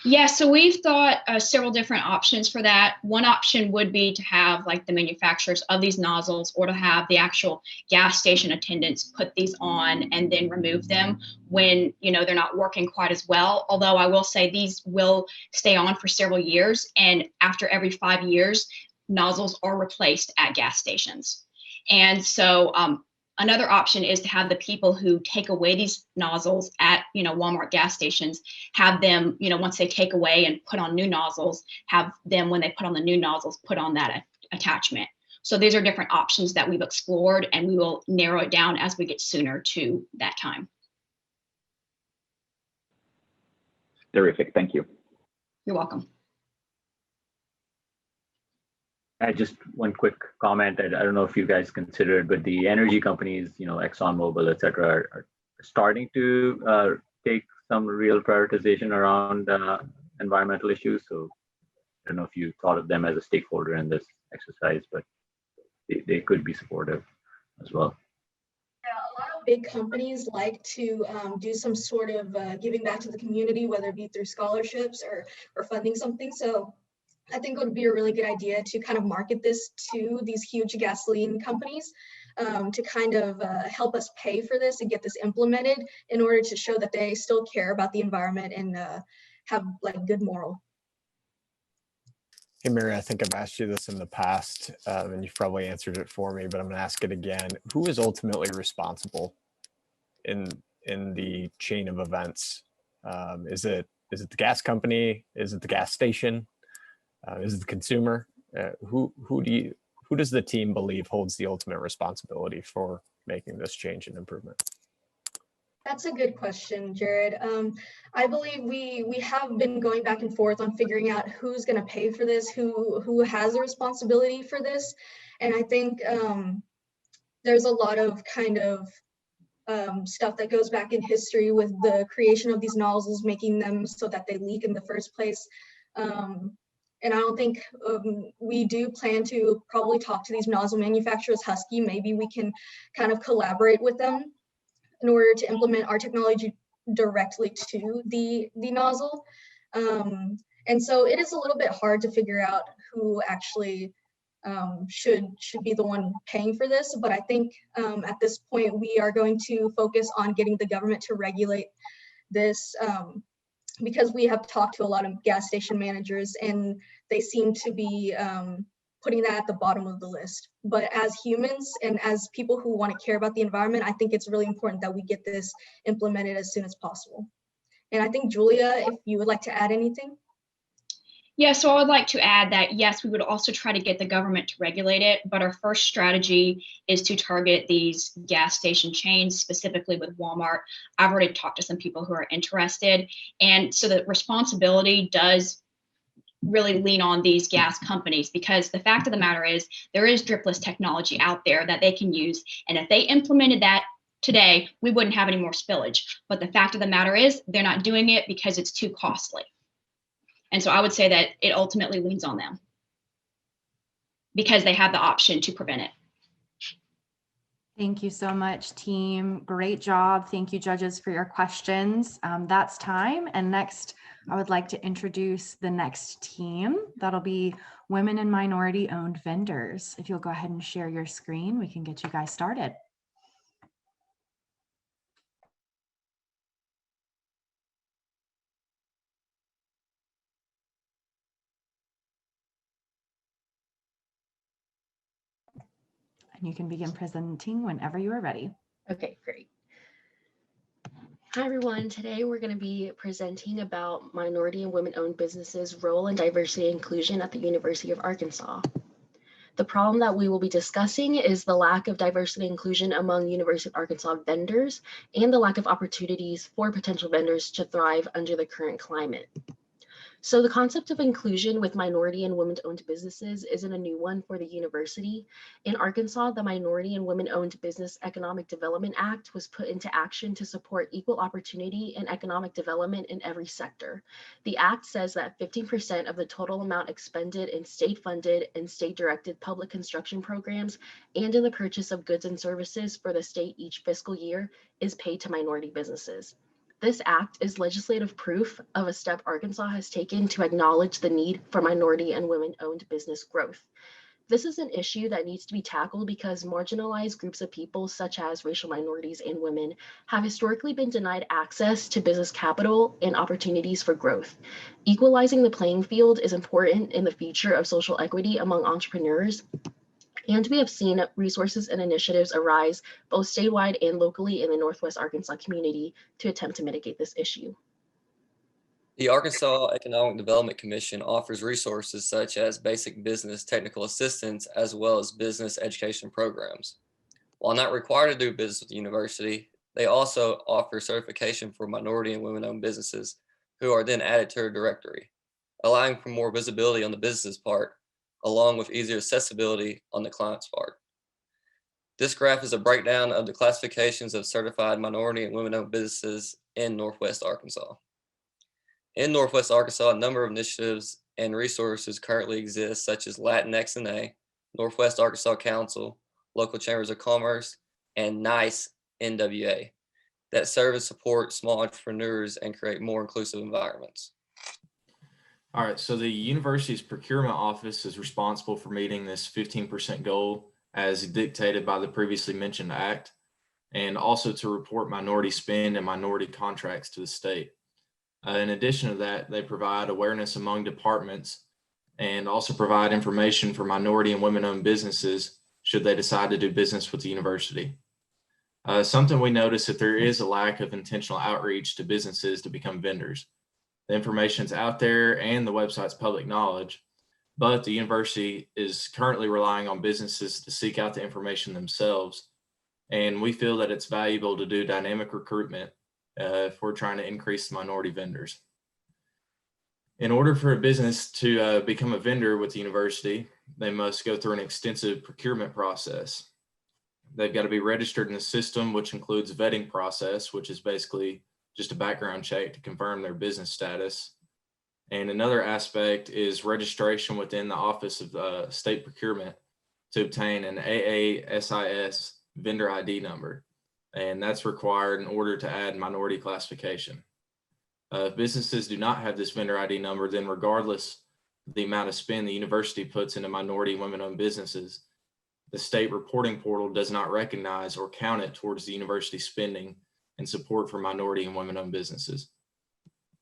Yeah, so we've thought several different options for that. One option would be to have like the manufacturers of these nozzles, or to have the actual gas station attendants put these on and then remove them when, you know, they're not working quite as well. Although I will say these will stay on for several years, and after every 5 years, nozzles are replaced at gas stations. And so another option is to have the people who take away these nozzles at, you know, Walmart gas stations, have them, you know, once they take away and put on new nozzles, have them, when they put on the new nozzles, put on that attachment. So these are different options that we've explored, and we will narrow it down as we get sooner to that time. Terrific, thank you. You're welcome. Just one quick comment. I don't know if you guys considered, but the energy companies, you know, ExxonMobil, et cetera, are starting to take some real prioritization around environmental issues. So I don't know if you thought of them as a stakeholder in this exercise, but they could be supportive as well. Yeah, a lot of big companies like to do some sort of giving back to the community, whether it be through scholarships or funding something. So I think it would be a really good idea to kind of market this to these huge gasoline companies to kind of help us pay for this and get this implemented in order to show that they still care about the environment and have like good moral. Hey, Mary, I think I've asked you this in the past, and you've probably answered it for me, but I'm going to ask it again. Who is ultimately responsible in the chain of events? Is it the gas company? Is it the gas station? Is it the consumer? Who does the team believe holds the ultimate responsibility for making this change and improvement? That's a good question, Jared. I believe we have been going back and forth on figuring out who's going to pay for this, who has a responsibility for this, and I think there's a lot of kind of stuff that goes back in history with the creation of these nozzles, making them so that they leak in the first place. And I don't think we do plan to probably talk to these nozzle manufacturers, Husky. Maybe we can kind of collaborate with them in order to implement our technology directly to the nozzle. And so it is a little bit hard to figure out who actually should be the one paying for this. But I think at this point, we are going to focus on getting the government to regulate this because we have talked to a lot of gas station managers and they seem to be putting that at the bottom of the list. But as humans and as people who want to care about the environment, I think it's really important that we get this implemented as soon as possible. And I think, Julia, if you would like to add anything. Yeah, so I would like to add that, yes, we would also try to get the government to regulate it, but our first strategy is to target these gas station chains, specifically with Walmart. I've already talked to some people who are interested. And so the responsibility does really lean on these gas companies, because the fact of the matter is there is dripless technology out there that they can use. And if they implemented that today, we wouldn't have any more spillage. But the fact of the matter is they're not doing it because it's too costly. And so I would say that it ultimately leans on them because they have the option to prevent it. Thank you so much, team. Great job. Thank you, judges, for your questions. That's time. And next, I would like to introduce the next team. That'll be women and minority-owned vendors. If you'll go ahead and share your screen, we can get you guys started. And you can begin presenting whenever you are ready. Okay, great. Hi, everyone. Today, we're going to be presenting about minority and women-owned businesses' role in diversity and inclusion at the University of Arkansas. The problem that we will be discussing is the lack of diversity and inclusion among University of Arkansas vendors and the lack of opportunities for potential vendors to thrive under the current climate. So the concept of inclusion with minority and women-owned businesses isn't a new one for the university. In Arkansas, the Minority and Women-Owned Business Economic Development Act was put into action to support equal opportunity and economic development in every sector. The act says that 15% of the total amount expended in state-funded and state-directed public construction programs and in the purchase of goods and services for the state each fiscal year is paid to minority businesses. This act is legislative proof of a step Arkansas has taken to acknowledge the need for minority and women-owned business growth. This is an issue that needs to be tackled because marginalized groups of people, such as racial minorities and women, have historically been denied access to business capital and opportunities for growth. Equalizing the playing field is important in the future of social equity among entrepreneurs, and we have seen resources and initiatives arise both statewide and locally in the Northwest Arkansas community to attempt to mitigate this issue. The Arkansas Economic Development Commission offers resources such as basic business technical assistance as well as business education programs. While not required to do business with the university, they also offer certification for minority and women-owned businesses who are then added to their directory, allowing for more visibility on the business part, along with easier accessibility on the client's part. This graph is a breakdown of the classifications of certified minority and women-owned businesses in Northwest Arkansas. In Northwest Arkansas, a number of initiatives and resources currently exist, such as Latinx NA, Northwest Arkansas Council, local chambers of commerce, and NICE NWA that serve and support small entrepreneurs and create more inclusive environments. All right, so the university's procurement office is responsible for meeting this 15% goal as dictated by the previously mentioned act, and also to report minority spend and minority contracts to the state. In addition to that, they provide awareness among departments and also provide information for minority and women-owned businesses should they decide to do business with the university. Something we notice that there is a lack of intentional outreach to businesses to become vendors. The information's out there and the website's public knowledge, but the university is currently relying on businesses to seek out the information themselves. And we feel that it's valuable to do dynamic recruitment if we're trying to increase the minority vendors. In order for a business to become a vendor with the university, they must go through an extensive procurement process. They've got to be registered in the system, which includes a vetting process, which is basically just a background check to confirm their business status. And another aspect is registration within the Office of State Procurement to obtain an AASIS vendor ID number. And that's required in order to add minority classification. If businesses do not have this vendor ID number, then regardless of the amount of spend the university puts into minority and women-owned businesses, the state reporting portal does not recognize or count it towards the university spending and support for minority and women-owned businesses.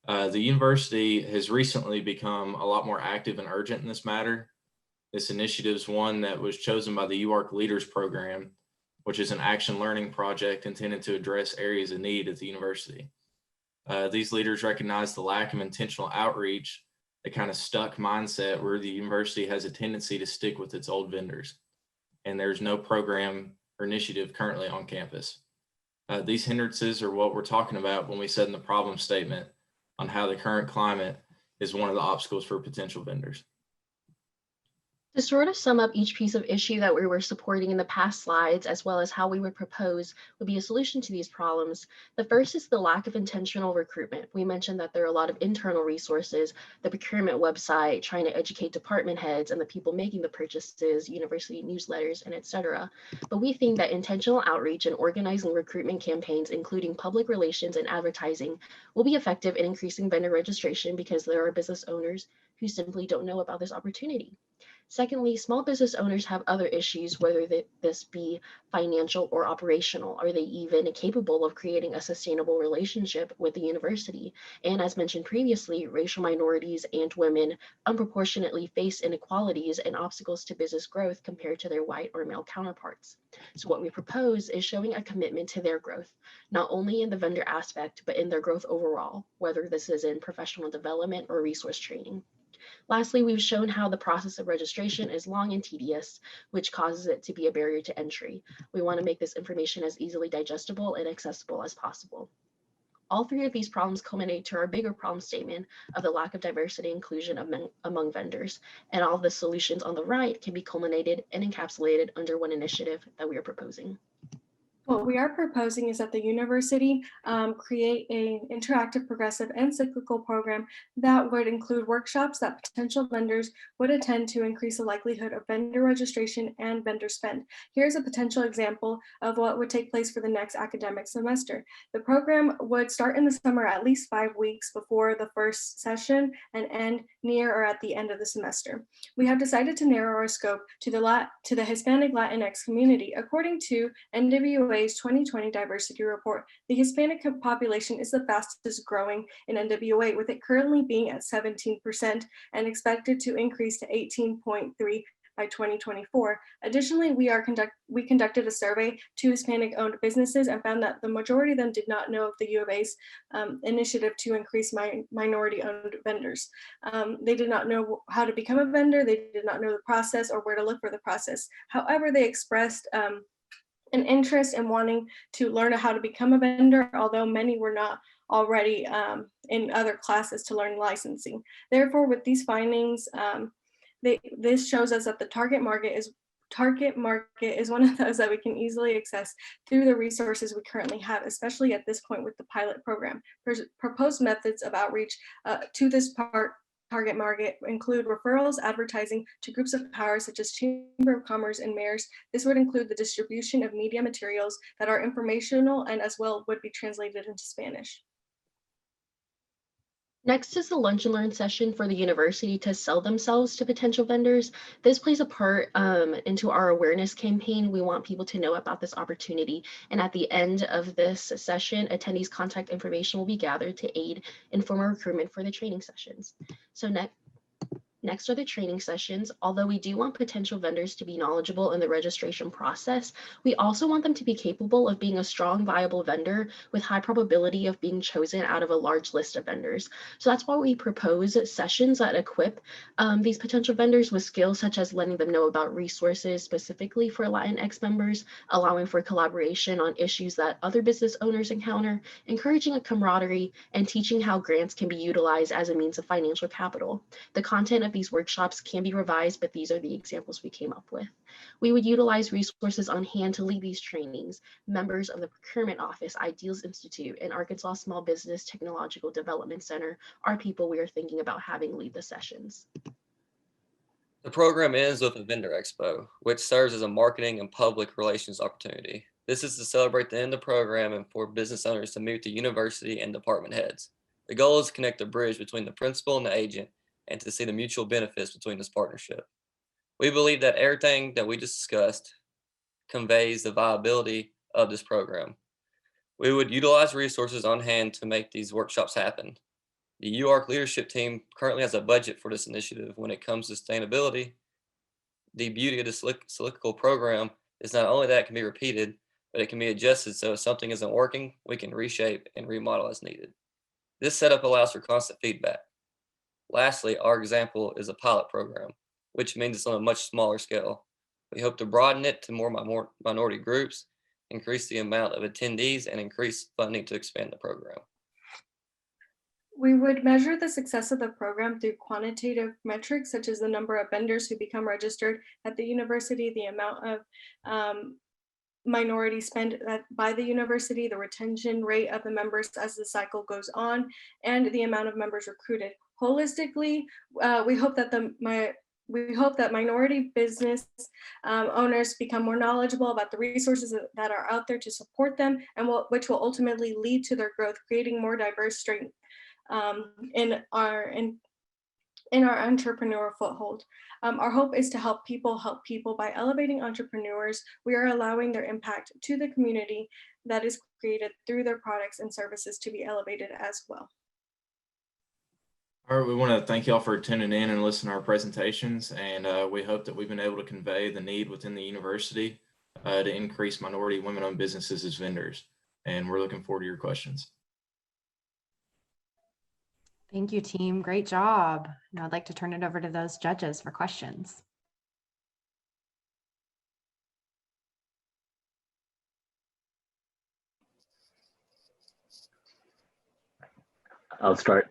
The university has recently become a lot more active and urgent in this matter. This initiative is one that was chosen by the UARK Leaders Program, which is an action learning project intended to address areas of need at the university. These leaders recognize the lack of intentional outreach, the kind of stuck mindset where the university has a tendency to stick with its old vendors, and there's no program or initiative currently on campus. These hindrances are what we're talking about when we said in the problem statement on how the current climate is one of the obstacles for potential vendors. To sort of sum up each piece of issue that we were supporting in the past slides, as well as how we would propose would be a solution to these problems, the first is the lack of intentional recruitment. We mentioned that there are a lot of internal resources, the procurement website, trying to educate department heads and the people making the purchases, university newsletters, and etc. But we think that intentional outreach and organizing recruitment campaigns, including public relations and advertising, will be effective in increasing vendor registration because there are business owners who simply don't know about this opportunity. Secondly, small business owners have other issues, whether this be financial or operational. Are they even capable of creating a sustainable relationship with the university? And as mentioned previously, racial minorities and women unproportionately face inequalities and obstacles to business growth compared to their white or male counterparts. So what we propose is showing a commitment to their growth, not only in the vendor aspect, but in their growth overall, whether this is in professional development or resource training. Lastly, we've shown how the process of registration is long and tedious, which causes it to be a barrier to entry. We want to make this information as easily digestible and accessible as possible. All three of these problems culminate to our bigger problem statement of the lack of diversity and inclusion among vendors, and all the solutions on the right can be culminated and encapsulated under one initiative that we are proposing. what we are proposing is that the university create an interactive, progressive, and cyclical program that would include workshops that potential vendors would attend to increase the likelihood of vendor registration and vendor spend. Here's a potential example of what would take place for the next academic semester. The program would start in the summer at least 5 weeks before the first session and end near or at the end of the semester. We have decided to narrow our scope to the Hispanic Latinx community. According to NWA's 2020 Diversity Report, the Hispanic population is the fastest growing in NWA, with it currently being at 17% and expected to increase to 18.3% by 2024. Additionally, we conducted a survey to Hispanic-owned businesses and found that the majority of them did not know of the U of A's initiative to increase minority-owned vendors. They did not know how to become a vendor, they did not know the process or where to look for the process. However, they expressed an interest in wanting to learn how to become a vendor, although many were not already in other classes to learn licensing. Therefore, with these findings, this shows us that the target market is one of those that we can easily access through the resources we currently have, especially at this point with the pilot program. Proposed methods of outreach to this target market include referrals, advertising to groups of power such as Chamber of Commerce and mayors. This would include the distribution of media materials that are informational and as well would be translated into Spanish. Next is the Lunch and Learn session for the university to sell themselves to potential vendors. This plays a part into our awareness campaign. We want people to know about this opportunity. And at the end of this session, attendees' contact information will be gathered to aid in formal recruitment for the training sessions. So next are the training sessions. Although we do want potential vendors to be knowledgeable in the registration process, we also want them to be capable of being a strong, viable vendor with high probability of being chosen out of a large list of vendors. So that's why we propose sessions that equip these potential vendors with skills such as letting them know about resources specifically for Latinx members, allowing for collaboration on issues that other business owners encounter, encouraging a camaraderie, and teaching how grants can be utilized as a means of financial capital. The content of these workshops can be revised, but these are the examples we came up with. We would utilize resources on hand to lead these trainings. Members of the Procurement Office, Ideals Institute, and Arkansas Small Business Technological Development Center are people we are thinking about having lead the sessions. The program ends with a vendor expo, which serves as a marketing and public relations opportunity. This is to celebrate the end of the program and for business owners to meet the university and department heads. The goal is to connect the bridge between the principal and the agent and to see the mutual benefits between this partnership. We believe that everything that we just discussed conveys the viability of this program. We would utilize resources on hand to make these workshops happen. The UARK leadership team currently has a budget for this initiative. When it comes to sustainability, the beauty of this cyclical program is not only that it can be repeated, but it can be adjusted so if something isn't working, we can reshape and remodel as needed. This setup allows for constant feedback. Lastly, our example is a pilot program, which means it's on a much smaller scale. We hope to broaden it to more minority groups, increase the amount of attendees, and increase funding to expand the program. We would measure the success of the program through quantitative metrics, such as the number of vendors who become registered at the university, the amount of minority spend by the university, the retention rate of the members as the cycle goes on, and the amount of members recruited. Holistically, we hope that minority business owners become more knowledgeable about the resources that are out there to support them, and which will ultimately lead to their growth, creating more diverse strength in our entrepreneurial foothold. Our hope is to help people by elevating entrepreneurs. We are allowing their impact to the community that is created through their products and services to be elevated as well. All right, we want to thank y'all for tuning in and listening to our presentations, and we hope that we've been able to convey the need within the university to increase minority women-owned businesses as vendors, and we're looking forward to your questions. Thank you, team. Great job. Now I'd like to turn it over to those judges for questions. I'll start.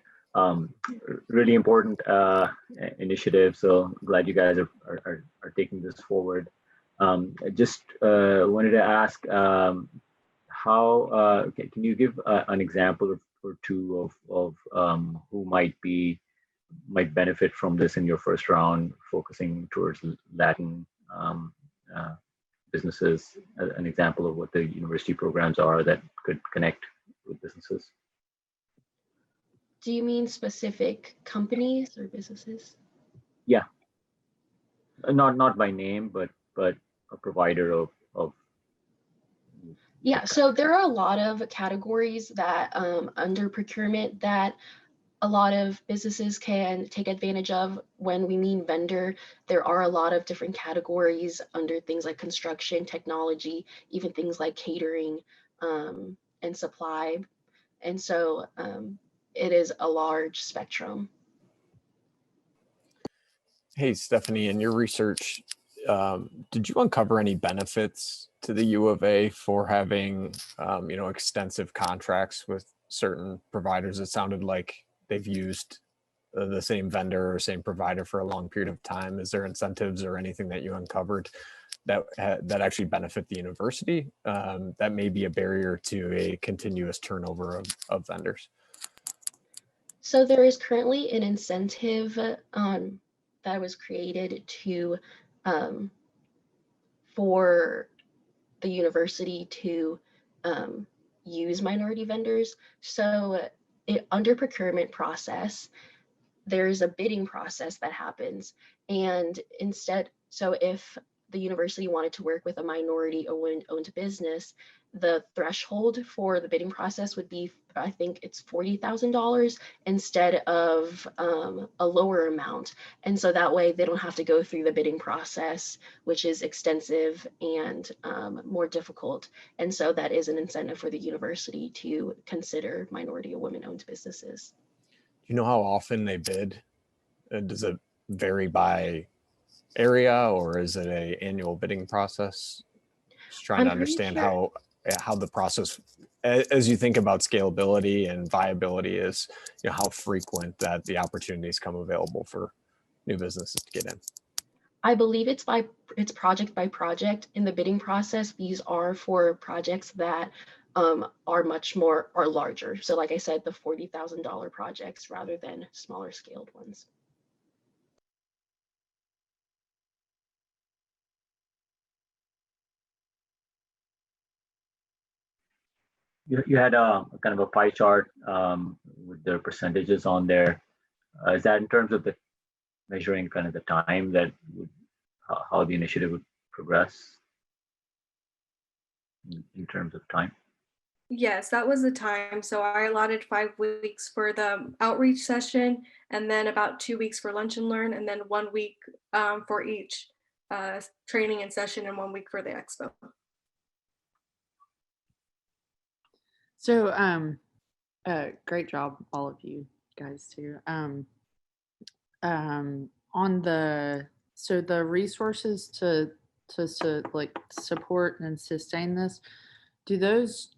Really important initiative, so glad you guys are taking this forward. Just wanted to ask, can you give an example or two of who might benefit from this in your first round, focusing towards Latin businesses? An example of what the university programs are that could connect with businesses. Do you mean specific companies or businesses? Yeah, not by name, but a provider of. Yeah, so there are a lot of categories that under procurement that a lot of businesses can take advantage of. When we mean vendor, there are a lot of different categories under things like construction, technology, even things like catering and supply. And so it is a large spectrum. Hey, Stephanie, in your research, did you uncover any benefits to the U of A for having, extensive contracts with certain providers? It sounded like they've used the same vendor or same provider for a long period of time. Is there incentives or anything that you uncovered that actually benefit the university that may be a barrier to a continuous turnover of vendors? So there is currently an incentive that was created to for the university to use minority vendors. So under procurement process, there's a bidding process that happens. And so if the university wanted to work with a minority owned business, the threshold for the bidding process would be, I think it's $40,000 instead of a lower amount. And so that way they don't have to go through the bidding process, which is extensive and more difficult. And so that is an incentive for the university to consider minority or women-owned businesses. Do you know how often they bid? Does it vary by area, or is it an annual bidding process? Just trying to understand how the process, as you think about scalability and viability, is how frequent that the opportunities come available for new businesses to get in. I believe it's project by project. In the bidding process, these are for projects that are larger. So like I said, the $40,000 projects rather than smaller scaled ones. You had a kind of a pie chart with the percentages on there. Is that in terms of the measuring kind of the time that how the initiative would progress in terms of time? Yes, that was the time. So I allotted 5 weeks for the outreach session, and then about 2 weeks for lunch and learn, and then 1 week for each training and session, and 1 week for the expo. So great job, all of you guys too. On the resources to like support and sustain this,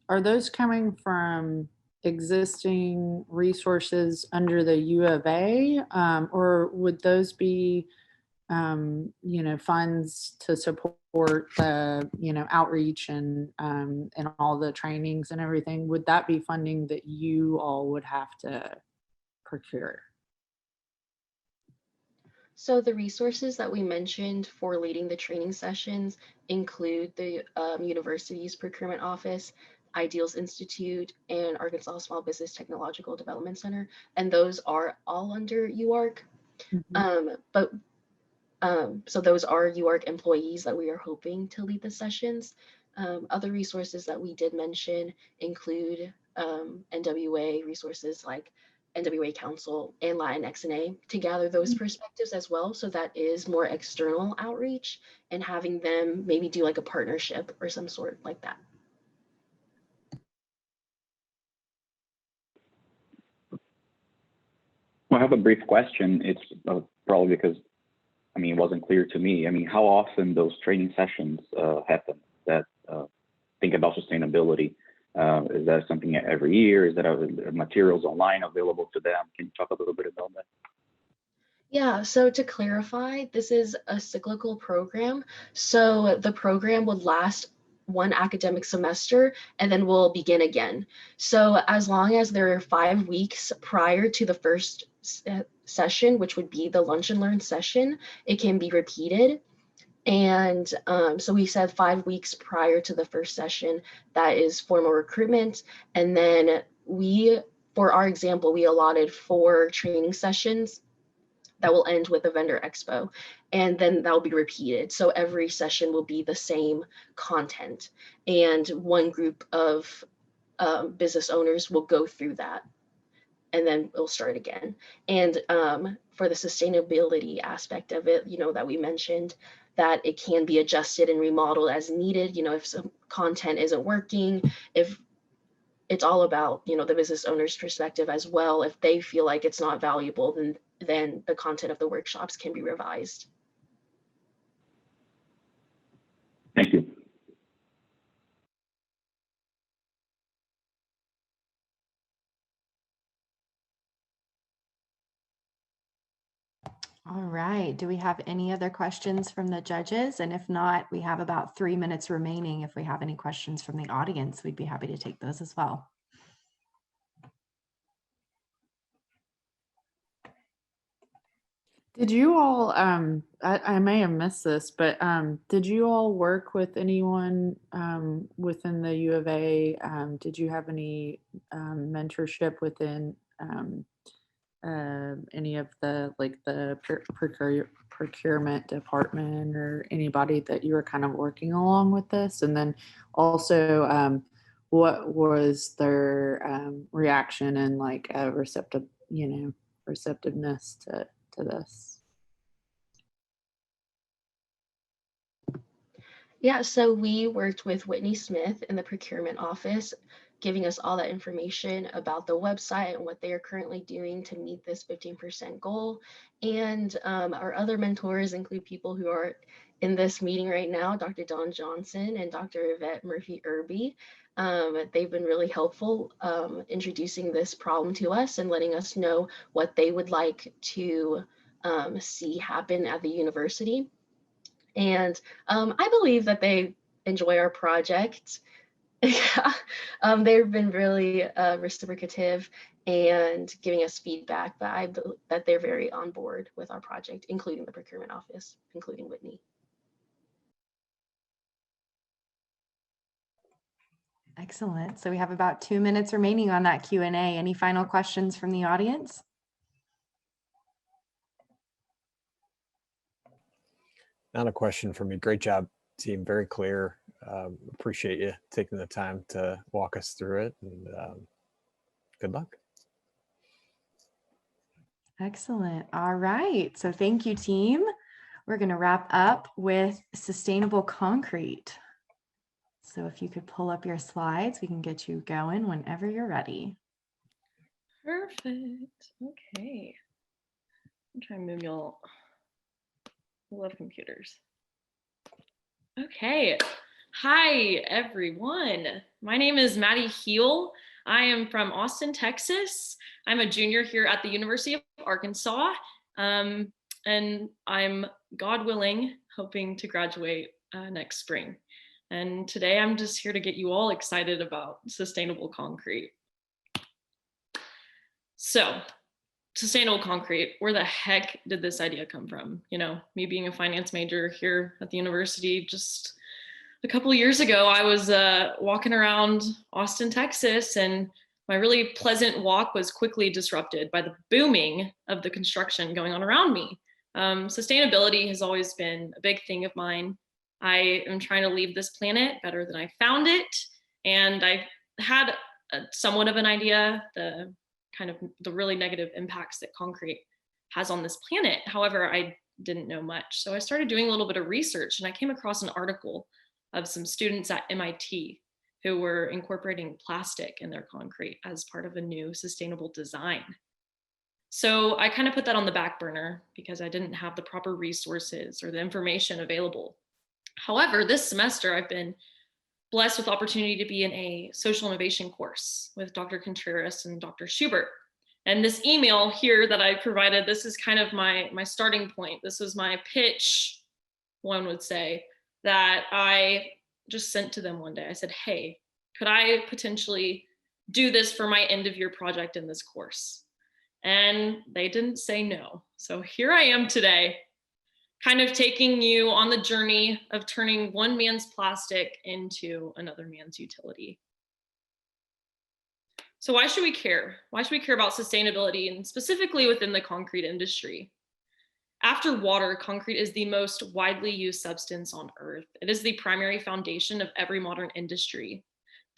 are those coming from existing resources under the U of A, or would those be funds to support the outreach and all the trainings and everything? Would that be funding that you all would have to procure? So the resources that we mentioned for leading the training sessions include the university's procurement office, Ideals Institute, and Arkansas Small Business Technological Development Center, and those are all under UARK. So those are UARK employees that we are hoping to lead the sessions. Other resources that we did mention include NWA resources like NWA Council and Latinx NA to gather those perspectives as well. So that is more external outreach and having them maybe do like a partnership or some sort like that. Well, I have a brief question. It's probably because, it wasn't clear to me. How often those training sessions happen that think about sustainability? Is that something every year? Is that materials online available to them? Can you talk a little bit about that? Yeah, so to clarify, this is a cyclical program. So the program would last one academic semester, and then we'll begin again. So as long as there are 5 weeks prior to the first session, which would be the lunch and learn session, it can be repeated. And so we said 5 weeks prior to the first session, that is formal recruitment. And then for our example, we allotted 4 training sessions that will end with a vendor expo, and then that will be repeated. So every session will be the same content, and one group of business owners will go through that, and then we'll start again. And for the sustainability aspect of it, that we mentioned, that it can be adjusted and remodeled as needed, if some content isn't working, if it's all about, the business owner's perspective as well. If they feel like it's not valuable, then the content of the workshops can be revised. Thank you. All right. Do we have any other questions from the judges? And if not, we have about 3 minutes remaining. If we have any questions from the audience, we'd be happy to take those as well. Did you all, I may have missed this, but did you all work with anyone within the U of A? Did you have any mentorship within any of the, like the procurement department, or anybody that you were kind of working along with this? And then also, what was their reaction and like receptiveness to this? Yeah, so we worked with Whitney Smith in the procurement office, giving us all that information about the website and what they are currently doing to meet this 15% goal. And our other mentors include people who are in this meeting right now, Dr. Don Johnson and Dr. Yvette Murphy-Irby. They've been really helpful introducing this problem to us and letting us know what they would like to see happen at the university. And I believe that they enjoy our project. They've been really reciprocative and giving us feedback, but that they're very on board with our project, including the procurement office, including Whitney. Excellent. So we have about 2 minutes remaining on that Q&A. Any final questions from the audience? Not a question for me. Great job, team. Very clear. Appreciate you taking the time to walk us through it, and good luck. Excellent. All right. So thank you, team. We're going to wrap up with sustainable concrete. So if you could pull up your slides, we can get you going whenever you're ready. Perfect. Okay. I'm trying to move y'all. I love computers. Okay. Hi, everyone. My name is Maddie Heel. I am from Austin, Texas. I'm a junior here at the University of Arkansas. And I'm, God willing, hoping to graduate next spring. And today I'm just here to get you all excited about sustainable concrete. So, sustainable concrete, where the heck did this idea come from? Me being a finance major here at the university, just a couple of years ago, I was walking around Austin, Texas, and my really pleasant walk was quickly disrupted by the booming of the construction going on around me. Sustainability has always been a big thing of mine. I am trying to leave this planet better than I found it. And I had somewhat of an idea, the really negative impacts that concrete has on this planet. However, I didn't know much. So I started doing a little bit of research, and I came across an article of some students at MIT who were incorporating plastic in their concrete as part of a new sustainable design. So I kind of put that on the back burner because I didn't have the proper resources or the information available. However, this semester I've been blessed with the opportunity to be in a social innovation course with Dr. Contreras and Dr. Schubert. And this email here that I provided, this is kind of my starting point. This was my pitch, one would say, that I just sent to them one day. I said, hey, could I potentially do this for my end of year project in this course? And they didn't say no. So here I am today, kind of taking you on the journey of turning one man's plastic into another man's utility. So why should we care? Why should we care about sustainability, and specifically within the concrete industry? After water, concrete is the most widely used substance on Earth. It is the primary foundation of every modern industry.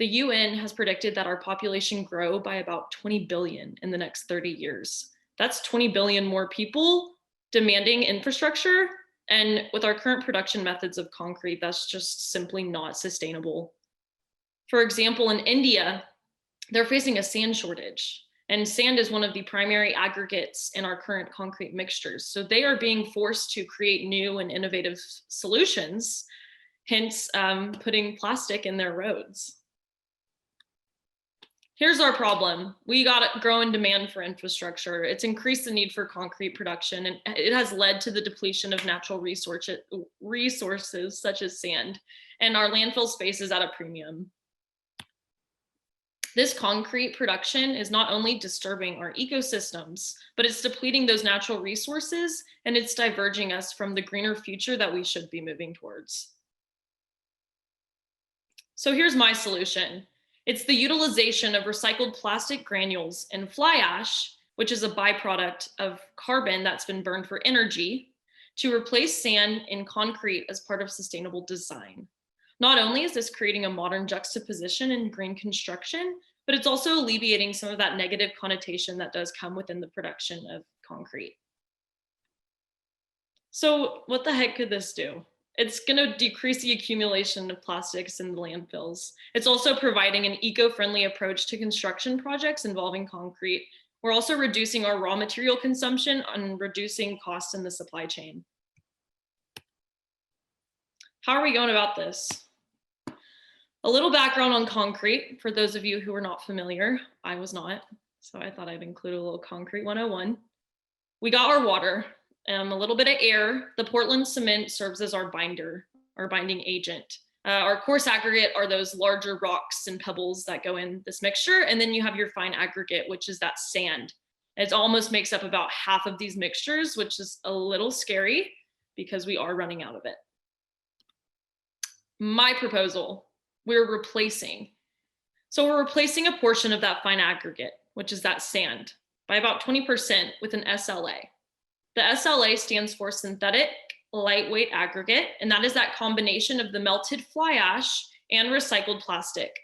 The UN has predicted that our population grow by about 20 billion in the next 30 years. That's 20 billion more people demanding infrastructure. And with our current production methods of concrete, that's just simply not sustainable. For example, in India, they're facing a sand shortage. And sand is one of the primary aggregates in our current concrete mixtures. So they are being forced to create new and innovative solutions, hence putting plastic in their roads. Here's our problem. We got a growing demand for infrastructure. It's increased the need for concrete production, and it has led to the depletion of natural resources such as sand, and our landfill space is at a premium. This concrete production is not only disturbing our ecosystems, but it's depleting those natural resources, and it's diverging us from the greener future that we should be moving towards. So here's my solution. It's the utilization of recycled plastic granules and fly ash, which is a byproduct of carbon that's been burned for energy, to replace sand in concrete as part of sustainable design. Not only is this creating a modern juxtaposition in green construction, but it's also alleviating some of that negative connotation that does come within the production of concrete. So what the heck could this do? It's going to decrease the accumulation of plastics in the landfills. It's also providing an eco-friendly approach to construction projects involving concrete. We're also reducing our raw material consumption and reducing costs in the supply chain. How are we going about this? A little background on concrete for those of you who are not familiar. I was not, so I thought I'd include a little concrete 101. We got our water, a little bit of air. The Portland cement serves as our binder, our binding agent. Our coarse aggregate are those larger rocks and pebbles that go in this mixture. And then you have your fine aggregate, which is that sand. It almost makes up about half of these mixtures, which is a little scary because we are running out of it. My proposal, we're replacing a portion of that fine aggregate, which is that sand, by about 20% with an SLA. The SLA stands for synthetic lightweight aggregate, and that is that combination of the melted fly ash and recycled plastic.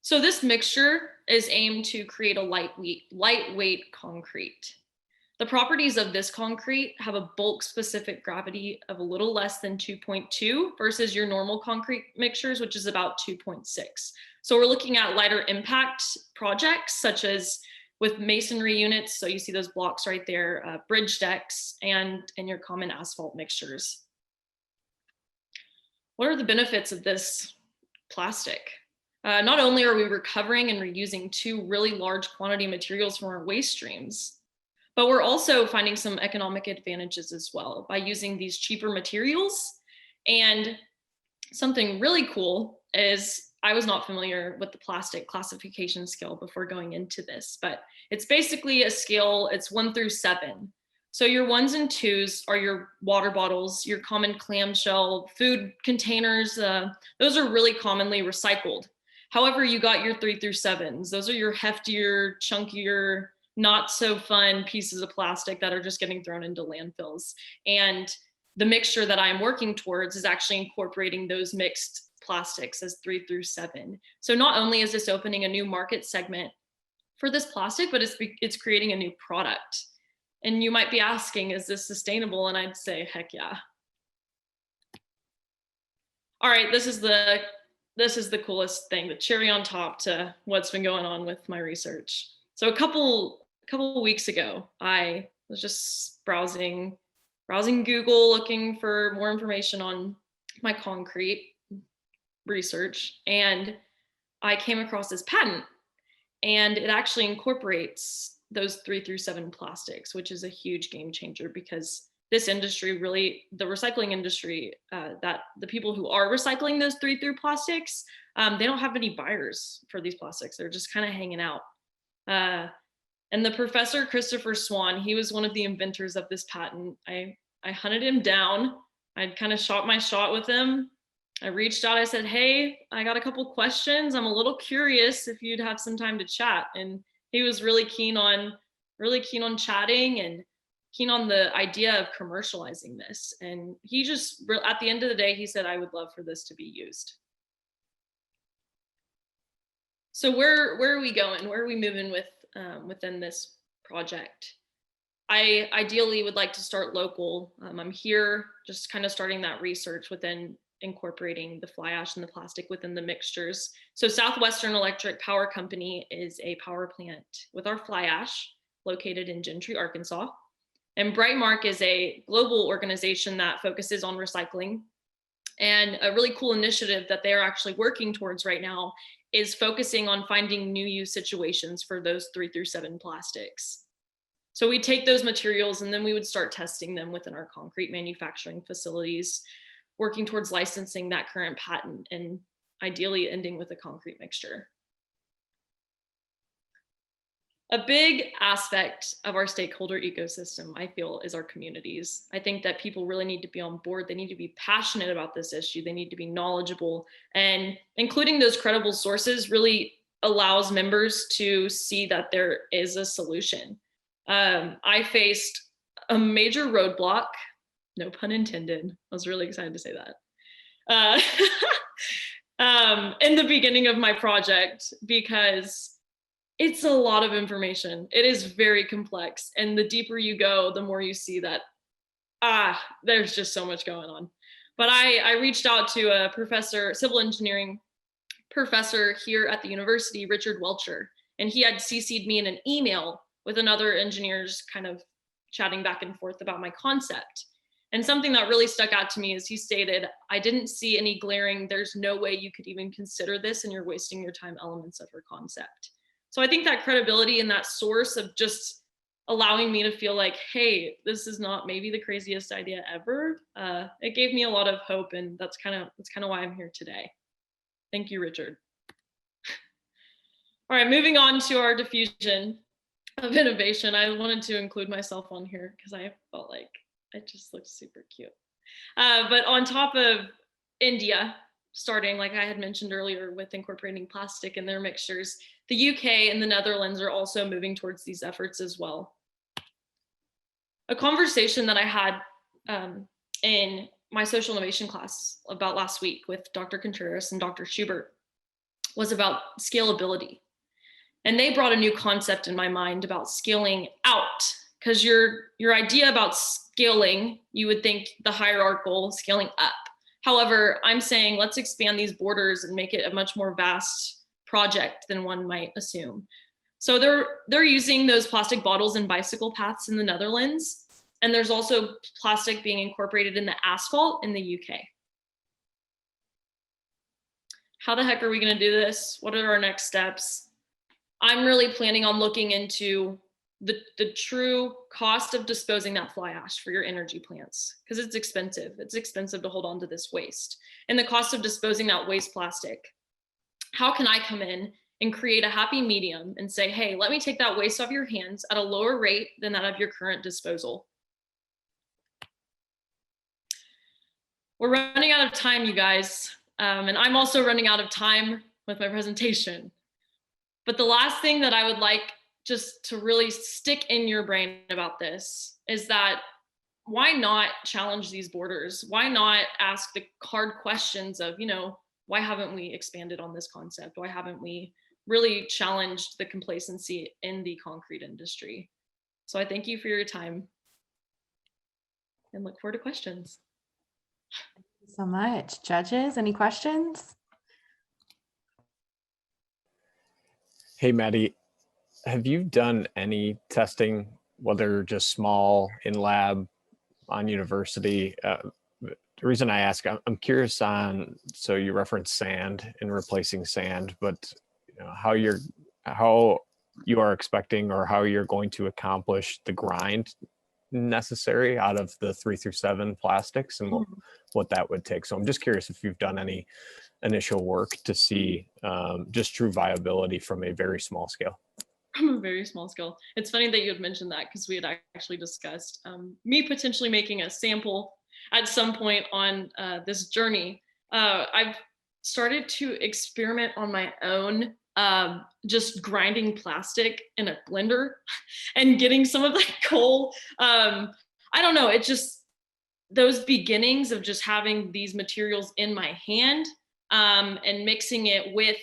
So this mixture is aimed to create a lightweight concrete. The properties of this concrete have a bulk specific gravity of a little less than 2.2 versus your normal concrete mixtures, which is about 2.6. So we're looking at lighter impact projects such as with masonry units. So you see those blocks right there, bridge decks, and your common asphalt mixtures. What are the benefits of this plastic? Not only are we recovering and reusing two really large quantity materials from our waste streams, but we're also finding some economic advantages as well by using these cheaper materials. And something really cool is, I was not familiar with the plastic classification scale before going into this, but it's basically a scale, it's 1 through 7. So your 1s and 2s are your water bottles, your common clamshell, food containers, those are really commonly recycled. However, you got your 3 through 7s. Those are your heftier, chunkier, not so fun pieces of plastic that are just getting thrown into landfills. And the mixture that I'm working towards is actually incorporating those mixed plastics as 3 through 7. So not only is this opening a new market segment for this plastic, but it's creating a new product. And you might be asking, is this sustainable? And I'd say, heck yeah. All right, this is the coolest thing, the cherry on top to what's been going on with my research. So a couple weeks ago, I was just browsing Google, looking for more information on my concrete research, and I came across this patent, and it actually incorporates those 3 through 7 plastics, which is a huge game changer because this industry, really the recycling industry, that the people who are recycling those 3-through plastics, they don't have any buyers for these plastics. They're just kind of hanging out. And the professor, Christopher Swan, he was one of the inventors of this patent. I hunted him down. I'd kind of shot my shot with him. I reached out, I said, hey, I got a couple questions. I'm a little curious if you'd have some time to chat. And he was really keen on chatting and keen on the idea of commercializing this. And he just, at the end of the day, he said, I would love for this to be used. So where are we going? Where are we moving with within this project? I ideally would like to start local. I'm here just kind of starting that research within incorporating the fly ash and the plastic within the mixtures. So Southwestern Electric Power Company is a power plant with our fly ash located in Gentry, Arkansas. And Brightmark is a global organization that focuses on recycling. And a really cool initiative that they're actually working towards right now is focusing on finding new use situations for those 3-7 plastics. So we take those materials and then we would start testing them within our concrete manufacturing facilities, working towards licensing that current patent and ideally ending with a concrete mixture. A big aspect of our stakeholder ecosystem, I feel, is our communities. I think that people really need to be on board. They need to be passionate about this issue. They need to be knowledgeable, and including those credible sources really allows members to see that there is a solution. I faced a major roadblock, no pun intended. I was really excited to say that. In the beginning of my project, because it's a lot of information. It is very complex. And the deeper you go, the more you see that, there's just so much going on. But I reached out to a professor, civil engineering professor here at the university, Richard Welcher, and he had CC'd me in an email with another engineers kind of chatting back and forth about my concept. And something that really stuck out to me is he stated, I didn't see any glaring, there's no way you could even consider this and you're wasting your time elements of her concept. So I think that credibility and that source of just allowing me to feel like, hey, this is not maybe the craziest idea ever. It gave me a lot of hope, and that's kind of why I'm here today. Thank you, Richard. All right, moving on to our diffusion of innovation. I wanted to include myself on here because I felt like it just looked super cute. But on top of India, starting, like I had mentioned earlier, with incorporating plastic in their mixtures, the UK and the Netherlands are also moving towards these efforts as well. A conversation that I had in my social innovation class about last week with Dr. Contreras and Dr. Schubert was about scalability. And they brought a new concept in my mind about scaling out, because your idea about scaling, you would think the hierarchical scaling up. However, I'm saying let's expand these borders and make it a much more vast project than one might assume. So they're using those plastic bottles in bicycle paths in the Netherlands, and there's also plastic being incorporated in the asphalt in the UK. How the heck are we going to do this? What are our next steps? I'm really planning on looking into the true cost of disposing that fly ash for your energy plants, because it's expensive. It's expensive to hold on to this waste. And the cost of disposing that waste plastic. How can I come in and create a happy medium and say, hey, let me take that waste off your hands at a lower rate than that of your current disposal? We're running out of time, you guys. And I'm also running out of time with my presentation. But the last thing that I would like just to really stick in your brain about this is that why not challenge these borders? Why not ask the hard questions of, why haven't we expanded on this concept? Why haven't we really challenged the complacency in the concrete industry? So I thank you for your time and look forward to questions. Thank you so much. Judges, any questions? Hey, Maddie, have you done any testing, whether just small, in lab, on university? The reason I ask, I'm curious on, so you referenced sand and replacing sand, but how you are expecting or how you're going to accomplish the grind necessary out of the 3 through 7 plastics and what that would take. So I'm just curious if you've done any initial work to see just true viability from a very small scale. From a very small scale. It's funny that you had mentioned that, because we had actually discussed me potentially making a sample at some point on this journey. I've started to experiment on my own, just grinding plastic in a blender and getting some of the coal. I don't know, it just, those beginnings of just having these materials in my hand and mixing it with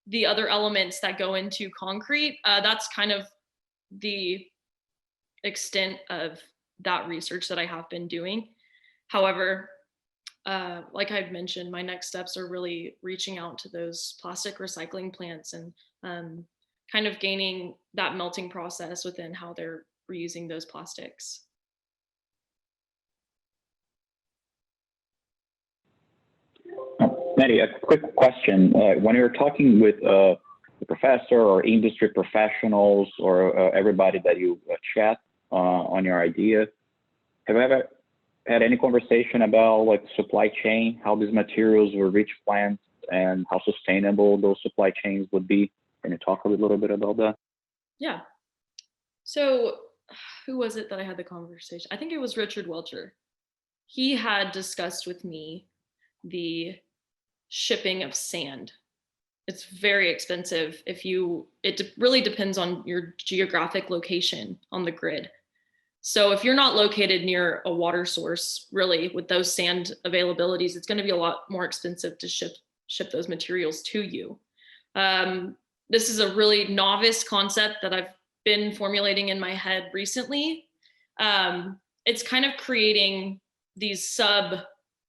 the other elements that go into concrete, that's kind of the extent of that research that I have been doing. However, like I've mentioned, my next steps are really reaching out to those plastic recycling plants and kind of gaining that melting process within how they're reusing those plastics. Maddie, a quick question. When you're talking with the professor or industry professionals or everybody that you chat on your idea, have you ever had any conversation about like supply chain, how these materials will reach plants and how sustainable those supply chains would be? Can you talk a little bit about that? Yeah. So who was it that I had the conversation? I think it was Richard Welcher. He had discussed with me the shipping of sand. It's very expensive if you, really depends on your geographic location on the grid. So if you're not located near a water source, really with those sand availabilities, it's going to be a lot more expensive to ship those materials to you. This is a really novice concept that I've been formulating in my head recently. It's kind of creating these sub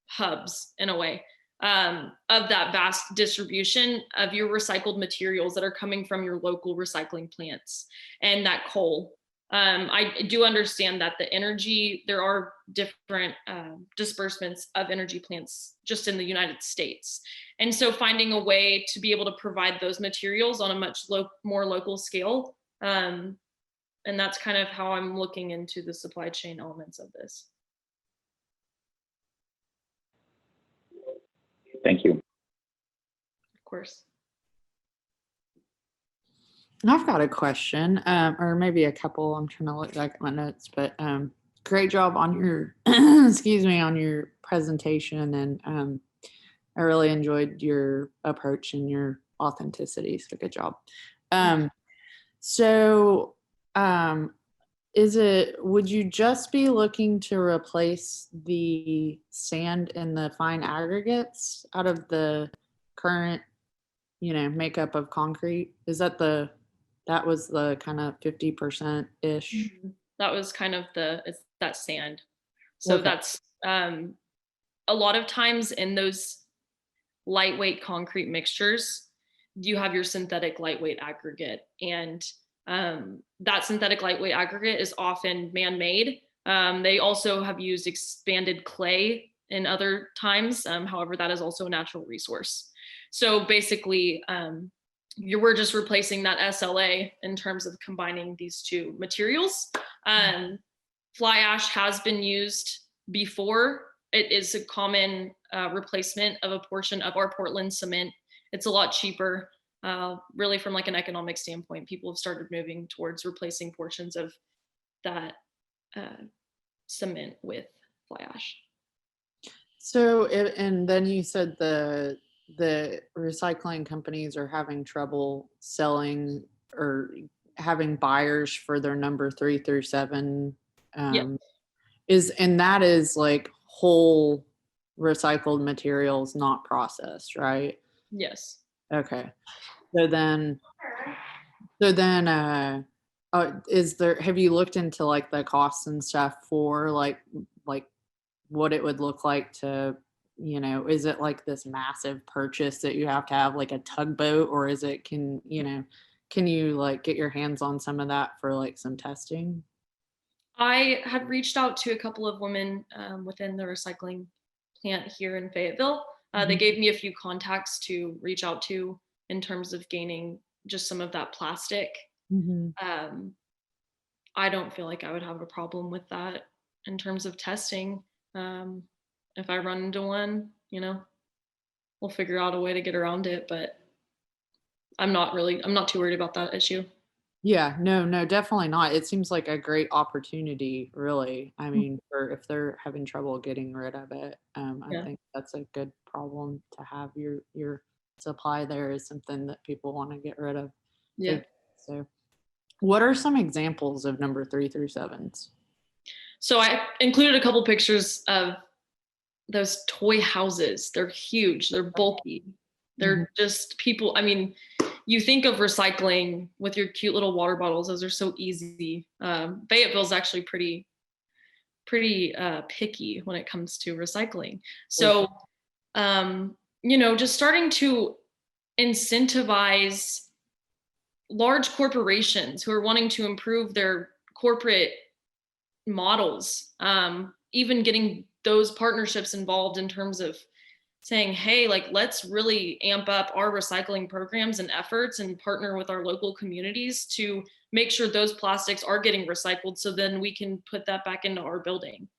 hubs in a way of that vast distribution of your recycled materials that are coming from your local recycling plants and that coal. I do understand that the energy, there are different disbursements of energy plants just in the United States. And so finding a way to be able to provide those materials on a much more local scale. And that's kind of how I'm looking into the supply chain elements of this. Thank you. Of course. I've got a question, or maybe a couple. I'm trying to look back at my notes, but great job on your, excuse me, on your presentation. And I really enjoyed your approach and your authenticity. So good job. Would you just be looking to replace the sand and the fine aggregates out of the current, makeup of concrete? Is that that was the kind of 50%-ish? That was kind of it's that sand. So Okay. that's a lot of times in those lightweight concrete mixtures, you have your synthetic lightweight aggregate, and that synthetic lightweight aggregate is often man-made. They also have used expanded clay in other times. However, that is also a natural resource. So basically, we're just replacing that SLA in terms of combining these two materials. Fly ash has been used before. It is a common replacement of a portion of our Portland cement. It's a lot cheaper. Really, from like an economic standpoint, people have started moving towards replacing portions of that cement with fly ash. So, and then you said the recycling companies are having trouble selling or having buyers for their number 3 through 7. That is like whole recycled materials, not processed, right? Yes. Okay. So then have you looked into like the costs and stuff for like what it would look like to, is it like this massive purchase that you have to have like a tugboat, or is it, can you like get your hands on some of that for like some testing? I had reached out to a couple of women within the recycling plant here in Fayetteville. They gave me a few contacts to reach out to in terms of gaining just some of that plastic. I don't feel like I would have a problem with that in terms of testing. If I run into one, we'll figure out a way to get around it, but I'm not too worried about that issue. Yeah, no, definitely not. It seems like a great opportunity, really. I mean, for if they're having trouble getting rid of it, I Yeah. think that's a good problem to have. Your supply there is something that people want to get rid of. Yeah. So, what are some examples of number 3 through 7s? So I included a couple pictures of those toy houses. They're huge. They're bulky. They're just people. I mean, you think of recycling with your cute little water bottles. Those are so easy. Fayetteville's actually pretty picky when it comes to recycling. So, just starting to incentivize large corporations who are wanting to improve their corporate models, even getting those partnerships involved in terms of saying, hey, like, let's really amp up our recycling programs and efforts and partner with our local communities to make sure those plastics are getting recycled, so then we can put that back into our building.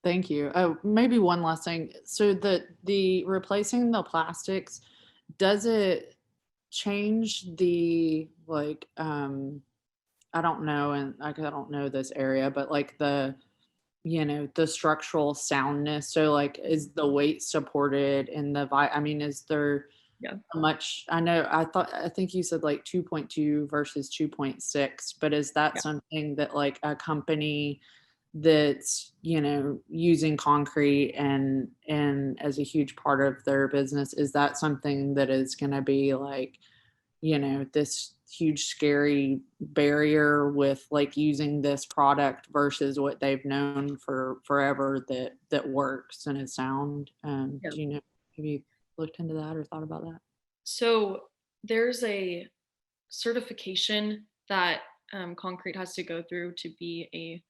Thank you. Oh, maybe one last thing. So the replacing the plastics, does it change the I don't know, and I don't know this area, but like the structural soundness. So like, is the weight supported in the I mean, is there much? I think you said like 2.2 versus 2.6, but is that something that like a company that's using concrete and as a huge part of their business, is that something that is going to be like this huge scary barrier with like using this product versus what they've known for forever that works and is sound? Do have you looked into that or thought about that? So there's a certification that concrete has to go through to be a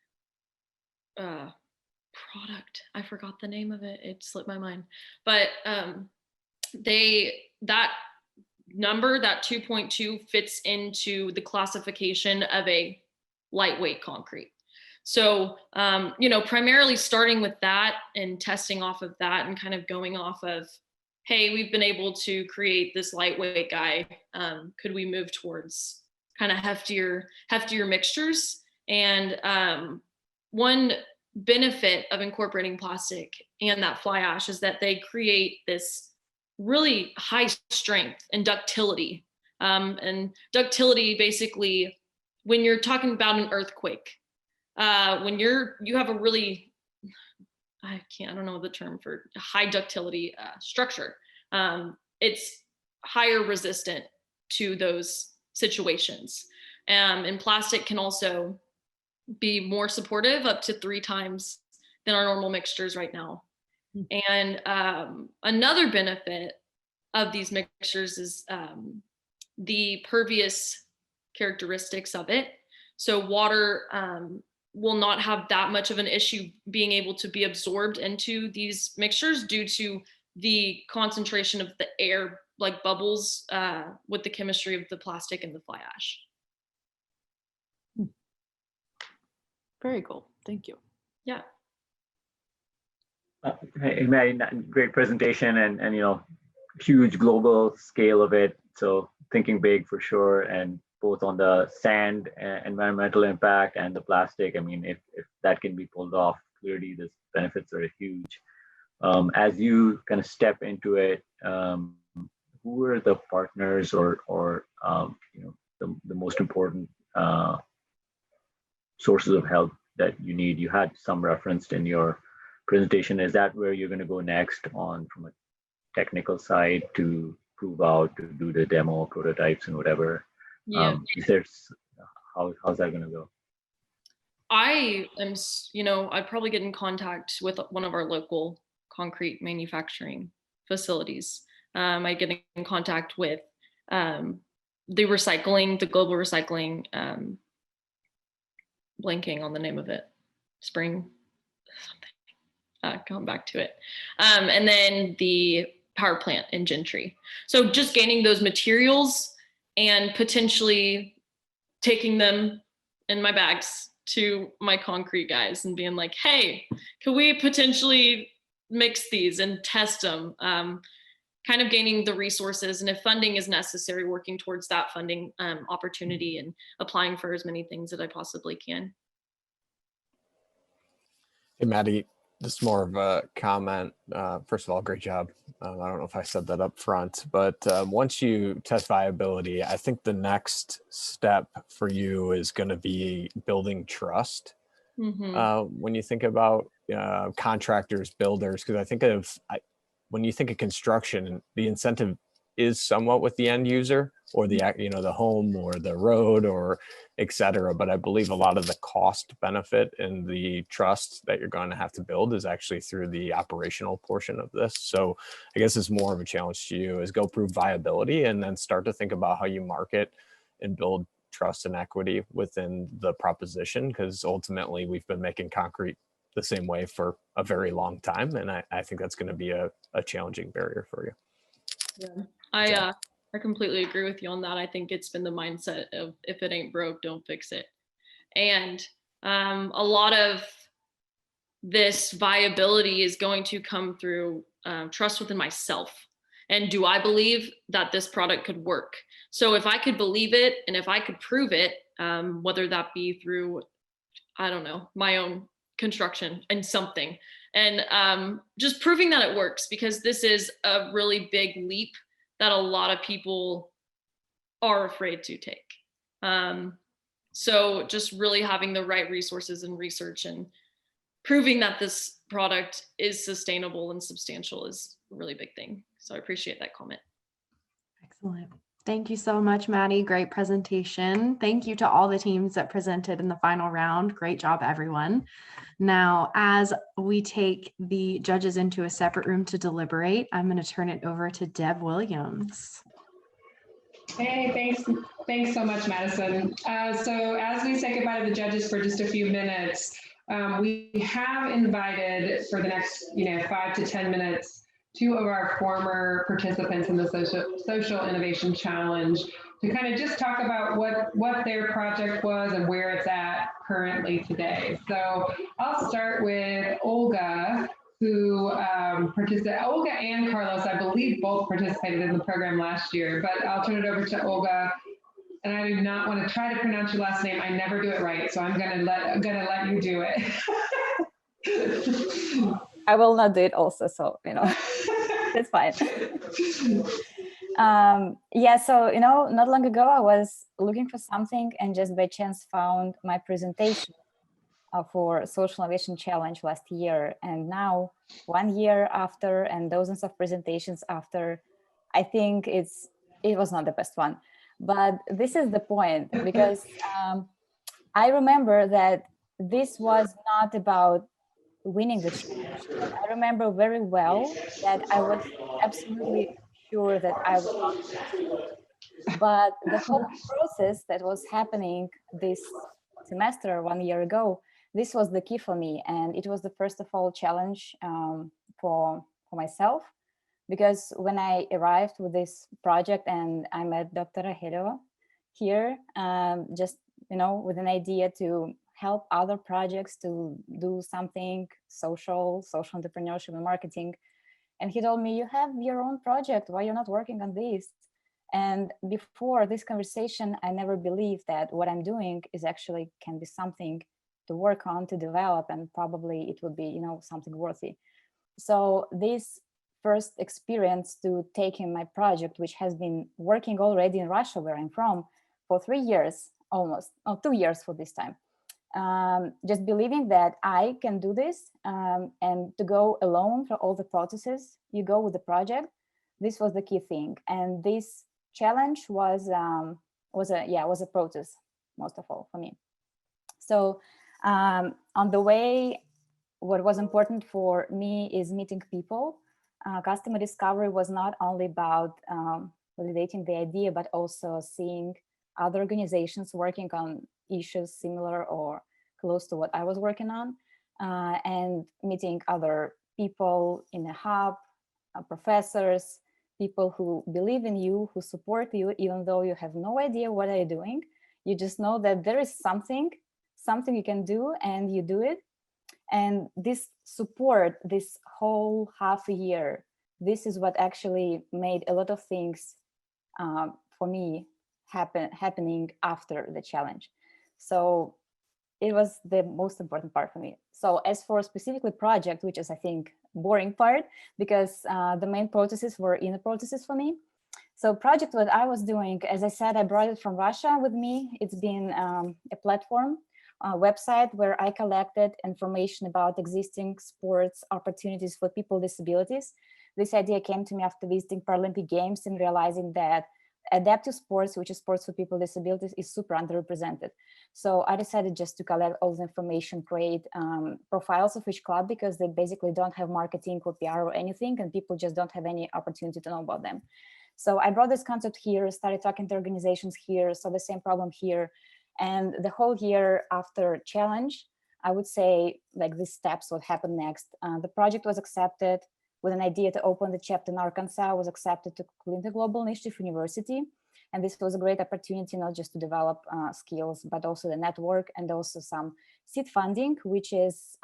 product. I forgot the name of it. It slipped my mind. But that number, that 2.2, fits into the classification of a lightweight concrete. So, primarily starting with that and testing off of that and kind of going off of, hey, we've been able to create this lightweight guy. Could we move towards kind of heftier mixtures? And one benefit of incorporating plastic and that fly ash is that they create this really high strength and ductility. And ductility, basically, when you're talking about an earthquake, when you have a really, I don't know the term for high ductility structure, it's higher resistant to those situations. And plastic can also be more supportive, up to 3 times than our normal mixtures right now. And another benefit of these mixtures is the pervious characteristics of it. So water will not have that much of an issue being able to be absorbed into these mixtures due to the concentration of the air, like bubbles, with the chemistry of the plastic and the fly ash. Very cool. Thank you. Yeah. Hey, Maddie, great presentation and huge global scale of it. So thinking big for sure, and both on the sand environmental impact and the plastic. I mean, if that can be pulled off, clearly the benefits are huge. As you kind of step into it, who are the partners or the most important sources of help that you need? You had some referenced in your presentation. Is that where you're going to go next on from a technical side to prove out, to do the demo prototypes and whatever? Yeah. How's that going to go? I am, I'd probably get in contact with one of our local concrete manufacturing facilities. I get in contact with the global recycling, blanking on the name of it, Spring something. Come back to it. And then the power plant in Gentry. So just gaining those materials and potentially taking them in my bags to my concrete guys and being like, hey, can we potentially mix these and test them? Kind of gaining the resources, and if funding is necessary, working towards that funding opportunity and applying for as many things that I possibly can. Hey, Maddie, this is more of a comment. First of all, great job. I don't know if I said that up front, but once you test viability, I think the next step for you is going to be building trust. When you think about contractors, builders, because I think when you think of construction, the incentive is somewhat with the end user or the the home or the road or et cetera. But I believe a lot of the cost benefit and the trust that you're going to have to build is actually through the operational portion of this. So I guess it's more of a challenge to you is go prove viability and then start to think about how you market and build trust and equity within the proposition, because ultimately we've been making concrete the same way for a very long time. And I think that's going to be a challenging barrier for you. Yeah, I completely agree with you on that. I think it's been the mindset of if it ain't broke, don't fix it. And a lot of this viability is going to come through trust within myself. And do I believe that this product could work? So if I could believe it and if I could prove it, whether that be through, I don't know, my own construction and something, and just proving that it works, because this is a really big leap that a lot of people are afraid to take. So just really having the right resources and research and proving that this product is sustainable and substantial is a really big thing. So I appreciate that comment. Excellent. Thank you so much, Maddie. Great presentation. Thank you to all the teams that presented in the final round. Great job, everyone. Now, as we take the judges into a separate room to deliberate, I'm going to turn it over to Deb Williams. Hey, thanks so much, Madison. So as we say goodbye to the judges for just a few minutes, we have invited for the next 5 to 10 minutes 2 of our former participants in the Social Innovation Challenge to kind of just talk about what their project was and where it's at currently today. So I'll start with Olga, who Olga and Carlos, I believe, both participated in the program last year, but I'll turn it over to Olga. And I do not want to try to pronounce your last name. I never do it right, so I'm gonna let you do it. I will not do it also, so that's fine. Yeah, so not long ago I was looking for something and just by chance found my presentation for Social Innovation Challenge last year, and now 1 year after and dozens of presentations after, I think it was not the best one. But this is the point, because I remember that this was not about winning the challenge. I remember very well that I was absolutely sure that I would not succeed. But the whole process that was happening this semester 1 year ago, this was the key for me. And it was the first of all challenge for myself. Because when I arrived with this project and I met Dr. Rahelo here, just, with an idea to help other projects to do something social entrepreneurship and marketing. And he told me, you have your own project, why you're not working on this? And before this conversation, I never believed that what I'm doing is actually can be something to work on, to develop, and probably it would be, something worthy. So this first experience to taking my project, which has been working already in Russia, where I'm from, for 3 years, almost, 2 years for this time. Just believing that I can do this and to go alone for all the processes, you go with the project. This was the key thing. And this challenge was a process, most of all for me. So on the way, what was important for me is meeting people. Customer discovery was not only about validating the idea, but also seeing other organizations working on issues similar or close to what I was working on, and meeting other people in a hub, professors, people who believe in you, who support you, even though you have no idea what are you doing. You just know that there is something you can do, and you do it. And this support, this whole half a year, this is what actually made a lot of things for me happening after the challenge. So it was the most important part for me. So as for specifically project, which is I think boring part, because the main processes were inner processes for me. So project, what I was doing, as I said, I brought it from Russia with me. It's been a platform, a website where I collected information about existing sports opportunities for people with disabilities. This idea came to me after visiting Paralympic Games and realizing that adaptive sports, which is sports for people with disabilities, is super underrepresented. So I decided just to collect all the information, create profiles of each club, because they basically don't have marketing or PR or anything, and people just don't have any opportunity to know about them. So I brought this concept here, started talking to organizations here, saw the same problem here. And the whole year after challenge, I would say like these steps, what happened next. The project was accepted with an idea to open the chapter in Arkansas, was accepted to Clinton Global Initiative University. And this was a great opportunity, not just to develop skills, but also the network and also some seed funding, which is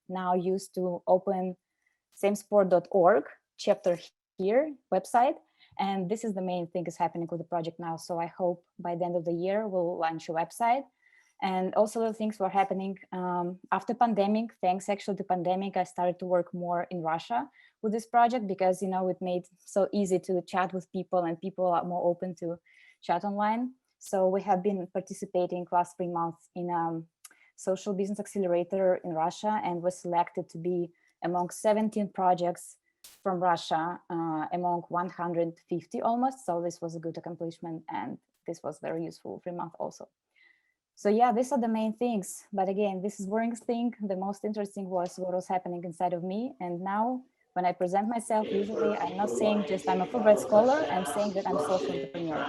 now used to open samesport.org chapter here website. And this is the main thing is happening with the project now. So I hope by the end of the year, we'll launch a website. And also the things were happening after pandemic. Thanks actually to pandemic, I started to work more in Russia with this project because, you know, it made so easy to chat with people and people are more open to chat online. So we have been participating last 3 months in social business accelerator in Russia and was selected to be among 17 projects from Russia among 150 almost. So this was a good accomplishment and this was very useful 3 months also. So yeah, these are the main things. But again, this is boring thing. The most interesting was what was happening inside of me. And now when I present myself, usually I'm not saying just I'm a Fulbright scholar, I'm saying that I'm a social entrepreneur.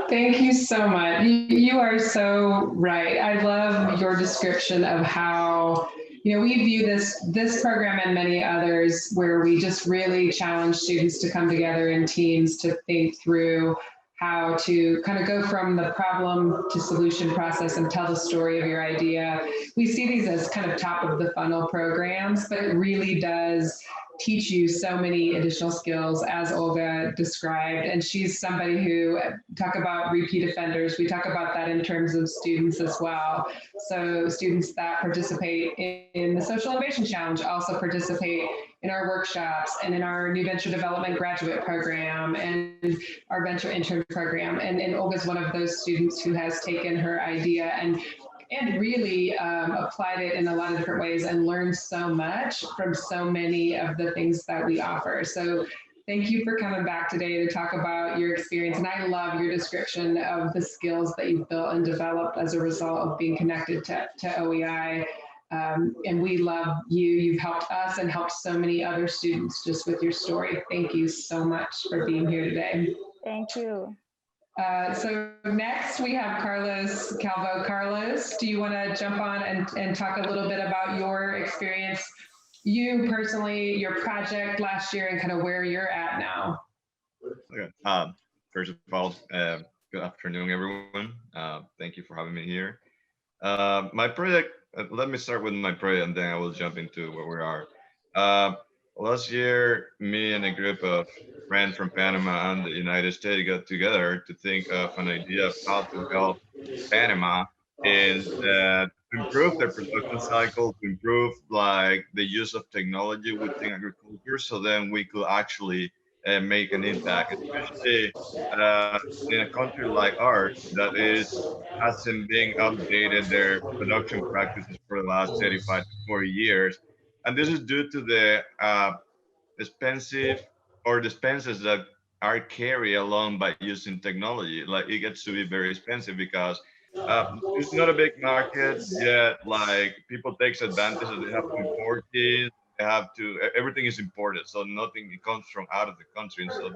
Thank you so much. You are so right. I love your description of how, you know, we view this program and many others where we just really challenge students to come together in teams to think through how to kind of go from the problem to solution process and tell the story of your idea. We see these as kind of top of the funnel programs, but it really does teach you so many additional skills as Olga described. And she's somebody who talk about repeat offenders. We talk about that in terms of students as well. So students that participate in the Social Innovation Challenge also participate in our workshops and in our new venture development graduate program and our venture intern program. And Olga's one of those students who has taken her idea and really applied it in a lot of different ways and learned so much from so many of the things that we offer. So thank you for coming back today to talk about your experience. And I love your description of the skills that you've built and developed as a result of being connected to OEI. And we love you. You've helped us and helped so many other students just with your story. Thank you so much for being here today. Thank you. So next we have Carlos Calvo. Carlos, do you want to jump on and talk a little bit about your experience, you personally, your project last year, and kind of where you're at now? Okay. First of all, good afternoon, everyone. Thank you for having me here. My project, let me start with my project and then I will jump into where we are. Last year, me and a group of friends from Panama and the United States got together to think of an idea of how to help Panama is that to improve their production cycle, to improve like the use of technology within agriculture, so then we could actually make an impact, especially in a country like ours that hasn't been updated their production practices for the last 35 to 40 years. And this is due to the expensive or the expenses that are carried along by using technology. Like it gets to be very expensive because it's not a big market yet. Like people takes advantage that they have to import it. They have to, everything is imported. So nothing comes from out of the country. And so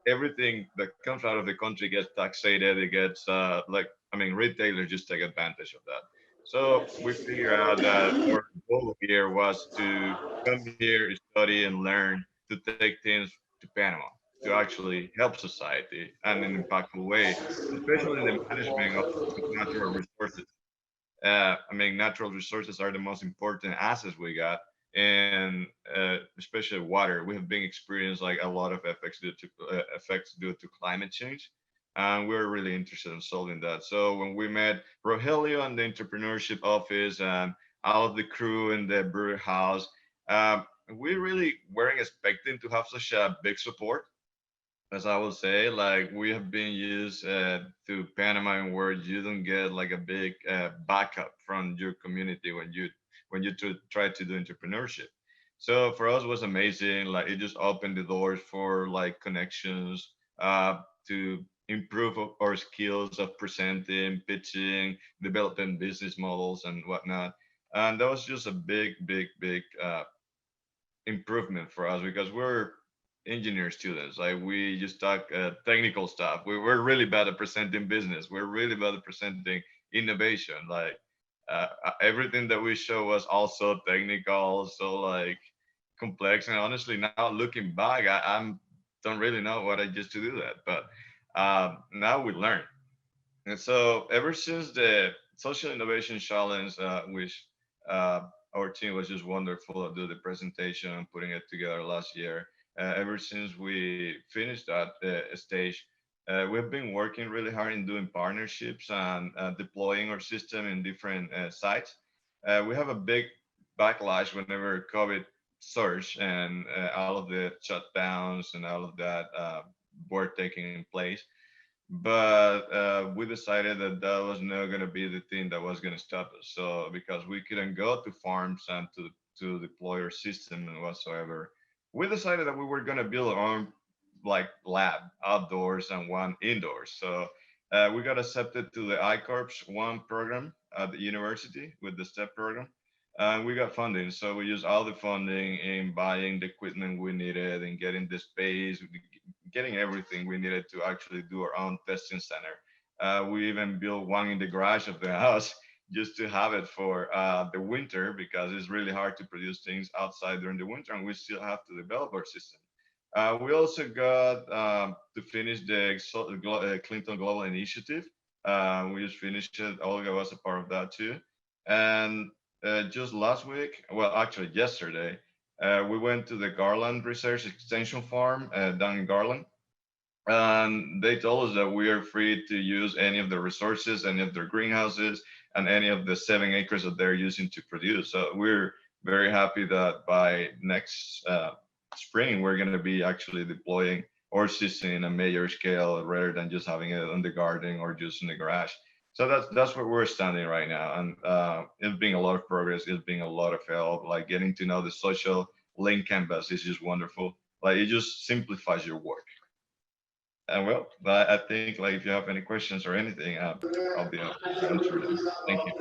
everything that comes out of the country gets taxated. It gets retailers just take advantage of that. So we figured out that our goal here was to come here, study, and learn to take things to Panama to actually help society in an impactful way, especially in the management of natural resources. I mean, natural resources are the most important assets we got, and especially water. We have been experienced like a lot of effects due to climate change, and we're really interested in solving that. So when we met Rogelio and the entrepreneurship office and all of the crew in the brewery house, we really weren't expecting to have such a big support, as I would say. Like we have been used to Panama, where you don't get like a big backup from your community when you try to do entrepreneurship. So for us, it was amazing. Like it just opened the doors for like connections to improve our skills of presenting, pitching, developing business models and whatnot. And that was just a big improvement for us because we're engineer students. Like we just talk technical stuff. We're really bad at presenting business. We're really bad at presenting innovation. Like everything that we show was also technical, so like complex. And honestly, now looking back, I'm don't really know what I used to do that, but now we learn. And so ever since the Social Innovation Challenge, which our team was just wonderful to do the presentation and putting it together last year, ever since we finished that stage, we've been working really hard in doing partnerships and deploying our system in different sites. We have a big backlash whenever COVID surged and all of the shutdowns and all of that were taking place. But we decided that that was not going to be the thing that was going to stop us. So because we couldn't go to farms and to deploy our system and whatsoever, we decided that we were going to build our own like lab outdoors and one indoors. So we got accepted to the iCorps one program at the university with the STEP program. And we got funding. So we used all the funding in buying the equipment we needed and getting the space, getting everything we needed to actually do our own testing center. We even built one in the garage of the house just to have it for the winter because it's really hard to produce things outside during the winter and we still have to develop our system. We also got to finish the Clinton Global Initiative. We just finished it. Olga was a part of that too. And just last week, well, actually yesterday, we went to the Garland Research Extension Farm down in Garland. And they told us that we are free to use any of the resources, any of their greenhouses, and any of the 7 acres that they're using to produce. So we're very happy that by next spring, we're going to be actually deploying our system in a major scale rather than just having it in the garden or just in the garage. So that's where we're standing right now. And it's been a lot of progress. It's been a lot of help, like getting to know the social link canvas is just wonderful. Like it just simplifies your work. And well, I think like if you have any questions or anything, I'll be able to answer them. Thank you.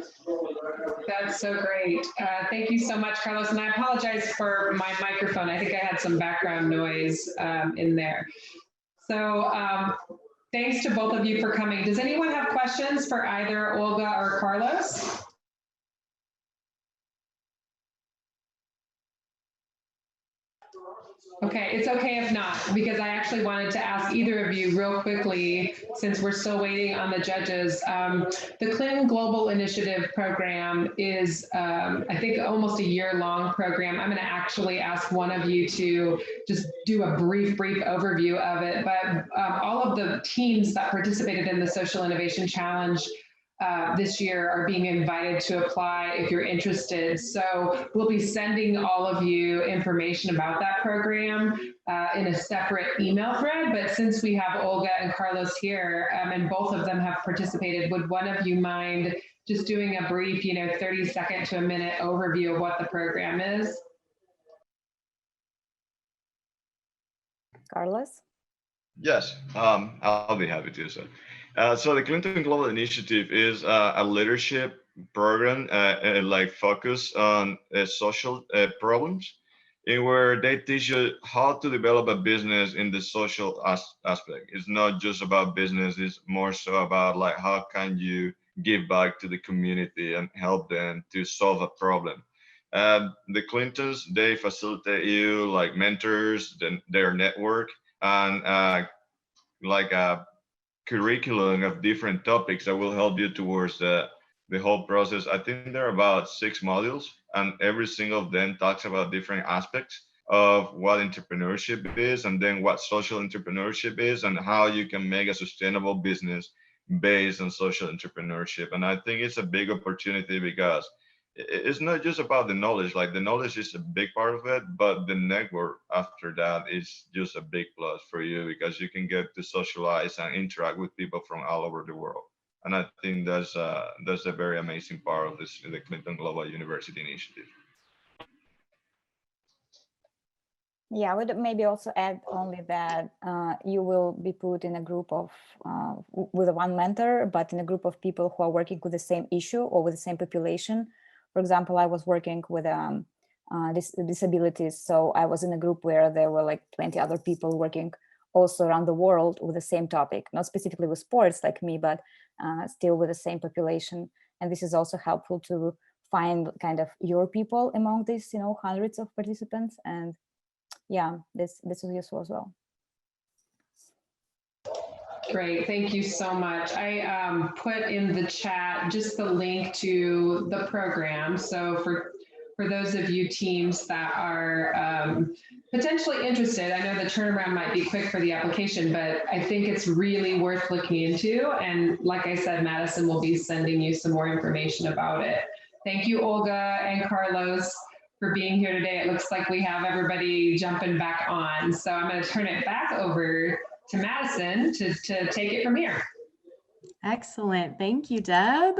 That's so great. Thank you so much, Carlos. And I apologize for my microphone. I think I had some background noise in there. So thanks to both of you for coming. Does anyone have questions for either Olga or Carlos? Okay, it's okay if not, because I actually wanted to ask either of you real quickly, since we're still waiting on the judges. The Clinton Global Initiative program is, I think, almost a year-long program. I'm going to actually ask one of you to just do a brief overview of it. But all of the teams that participated in the Social Innovation Challenge this year are being invited to apply if you're interested. So we'll be sending all of you information about that program in a separate email thread. But since we have Olga and Carlos here and both of them have participated, would one of you mind just doing a brief, 30-second to a minute overview of what the program is? Carlos? Yes, I'll be happy to. So the Clinton Global Initiative is a leadership program like focused on social problems, in where they teach you how to develop a business in the social aspect. It's not just about business, it's more so about like how can you give back to the community and help them to solve a problem. The Clintons, they facilitate you like mentors, their network, and like a curriculum of different topics that will help you towards the whole process. I think there are about 6 modules, and every single of them talks about different aspects of what entrepreneurship is, and then what social entrepreneurship is, and how you can make a sustainable business based on social entrepreneurship. And I think it's a big opportunity because it's not just about the knowledge, like the knowledge is a big part of it, but the network after that is just a big plus for you because you can get to socialize and interact with people from all over the world. And I think that's a very amazing part of this, the Clinton Global University Initiative. Yeah, I would maybe also add only that you will be put in a group of, with one mentor, but in a group of people who are working with the same issue or with the same population. For example, I was working with disabilities, so I was in a group where there were like 20 other people working also around the world with the same topic, not specifically with sports like me, but still with the same population. And this is also helpful to find kind of your people among these, hundreds of participants. And yeah, this is useful as well. Great, thank you so much. I put in the chat just the link to the program. So for those of you teams that are potentially interested, I know the turnaround might be quick for the application, but I think it's really worth looking into. And like I said, Madison will be sending you some more information about it. Thank you, Olga and Carlos, for being here today. It looks like we have everybody jumping back on. So I'm going to turn it back over to Madison to take it from here. Excellent. Thank you, Deb.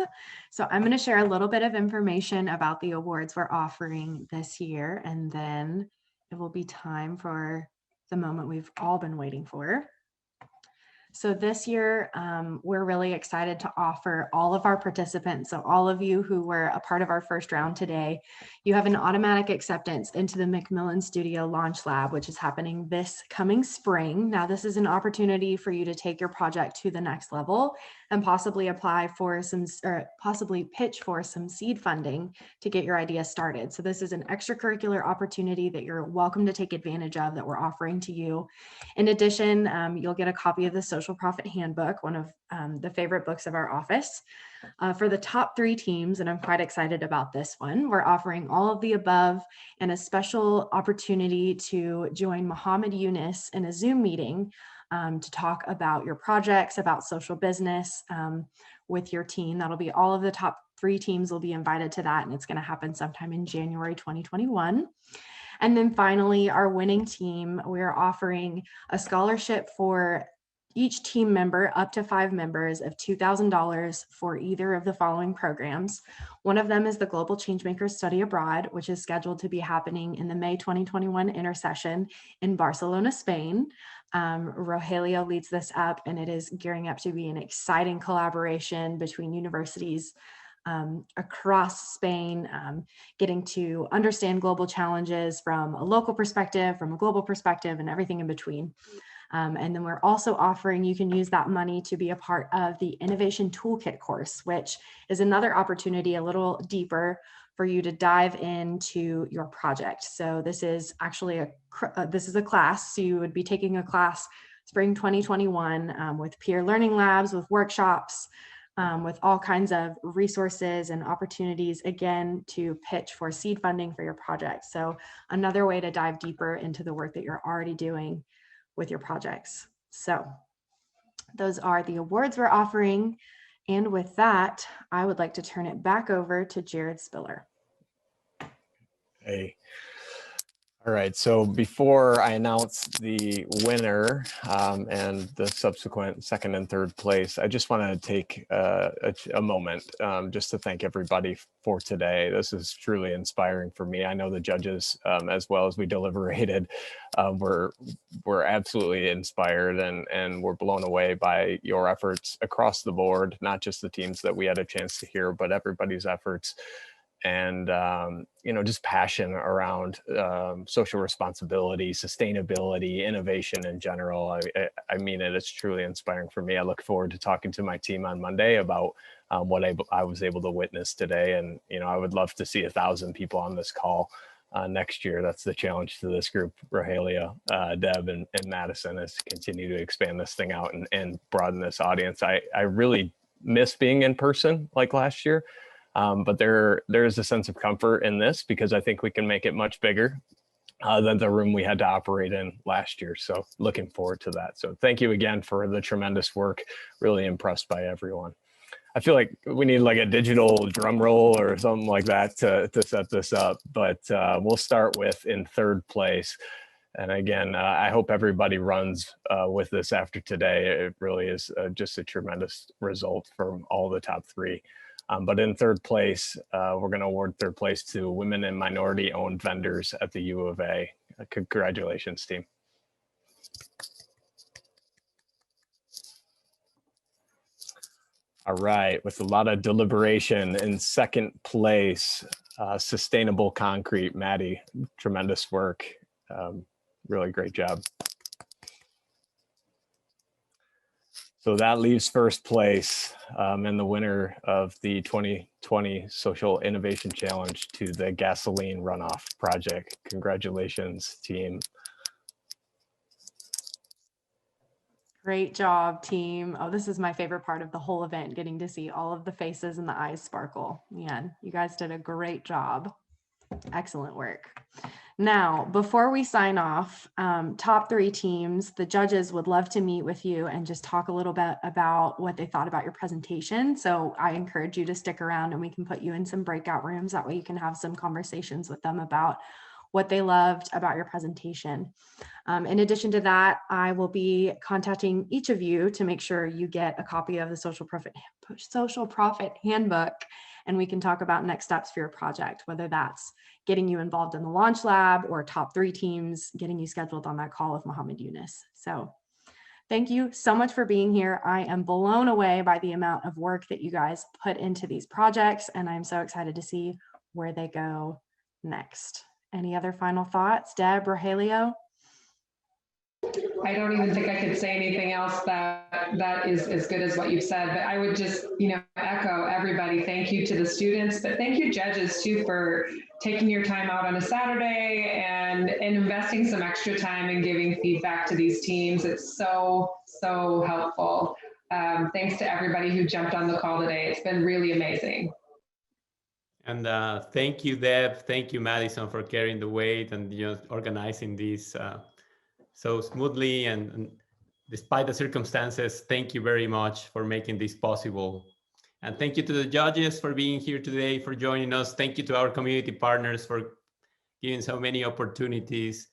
So I'm going to share a little bit of information about the awards we're offering this year, and then it will be time for the moment we've all been waiting for. So this year, we're really excited to offer all of our participants, so all of you who were a part of our first round today, you have an automatic acceptance into the Macmillan Studio Launch Lab, which is happening this coming spring. Now, this is an opportunity for you to take your project to the next level and possibly apply for some, or possibly pitch for some seed funding to get your idea started. So this is an extracurricular opportunity that you're welcome to take advantage of that we're offering to you. In addition, you'll get a copy of the Social Profit Handbook, one of the favorite books of our office. For the top 3 teams, and I'm quite excited about this one, we're offering all of the above and a special opportunity to join Muhammad Yunus in a Zoom meeting to talk about your projects, about social business with your team. That'll be all of the top 3 teams will be invited to that, and it's going to happen sometime in January 2021. And then finally, our winning team, we're offering a scholarship for each team member, up to 5 members, of $2,000 for either of the following programs. One of them is the Global Changemakers Study Abroad, which is scheduled to be happening in the May 2021 intersession in Barcelona, Spain. Rogelio leads this up, and it is gearing up to be an exciting collaboration between universities across Spain, getting to understand global challenges from a local perspective, from a global perspective, and everything in between. And then we're also offering, you can use that money to be a part of the Innovation Toolkit course, which is another opportunity a little deeper for you to dive into your project. So this is actually this is a class. So you would be taking a class spring 2021 with peer learning labs, with workshops, with all kinds of resources and opportunities, again, to pitch for seed funding for your project. So another way to dive deeper into the work that you're already doing with your projects. So those are the awards we're offering. And with that, I would like to turn it back over to Jared Spiller. Hey. All right, so before I announce the winner and the subsequent 2nd and 3rd place, I just want to take a moment just to thank everybody for today. This is truly inspiring for me. I know the judges, as well as we deliberated, were absolutely inspired and were blown away by your efforts across the board, not just the teams that we had a chance to hear, but everybody's efforts and just passion around social responsibility, sustainability, innovation in general. I mean it. It's truly inspiring for me. I look forward to talking to my team on Monday about what I was able to witness today. And I would love to see 1,000 people on this call next year. That's the challenge to this group, Rogelio, Deb, and Madison, is to continue to expand this thing out and broaden this audience. I really miss being in person like last year, but there is a sense of comfort in this because I think we can make it much bigger than the room we had to operate in last year. So looking forward to that. So thank you again for the tremendous work. Really impressed by everyone. I feel like we need like a digital drum roll or something like that to set this up, but we'll start with in third place. And again, I hope everybody runs with this after today. It really is just a tremendous result from all the top three. But in third place, we're going to award third place to women and minority owned vendors at the U of A. Congratulations, team. All right, with a lot of deliberation, in second place, Sustainable Concrete. Maddie, tremendous work. Really great job. So that leaves first place and the winner of the 2020 Social Innovation Challenge to the Gasoline Runoff project. Congratulations, team. Great job, team. Oh, this is my favorite part of the whole event, getting to see all of the faces and the eyes sparkle. Man, you guys did a great job. Excellent work. Now, before we sign off, top three teams, the judges would love to meet with you and just talk a little bit about what they thought about your presentation. So I encourage you to stick around and we can put you in some breakout rooms. That way you can have some conversations with them about what they loved about your presentation. In addition to that, I will be contacting each of you to make sure you get a copy of the Social Profit Handbook, and we can talk about next steps for your project, whether that's getting you involved in the launch lab or top three teams, getting you scheduled on that call with Mohammed Yunus. So thank you so much for being here. I am blown away by the amount of work that you guys put into these projects, and I'm so excited to see where they go next. Any other final thoughts? Deb, Rogelio? I don't even think I could say anything else that is as good as what you've said, but I would just, echo everybody. Thank you to the students, but thank you judges too for taking your time out on a Saturday and investing some extra time and giving feedback to these teams. It's so helpful. Thanks to everybody who jumped on the call today. It's been really amazing. And thank you, Deb. Thank you, Madison, for carrying the weight and organizing this so smoothly. And despite the circumstances, thank you very much for making this possible. And thank you to the judges for being here today, for joining us. Thank you to our community partners for giving so many opportunities.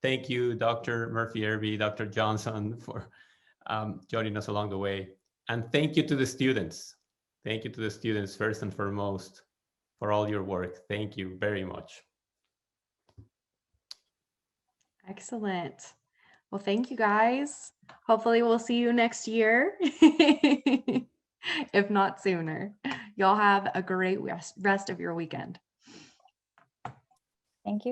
Thank you, Dr. Murphy-Irby, Dr. Johnson, for joining us along the way. And thank you to the students. Thank you to the students first and foremost for all your work. Thank you very much. Excellent. Well, thank you guys. Hopefully we'll see you next year, if not sooner. Y'all have a great rest of your weekend. Thank you.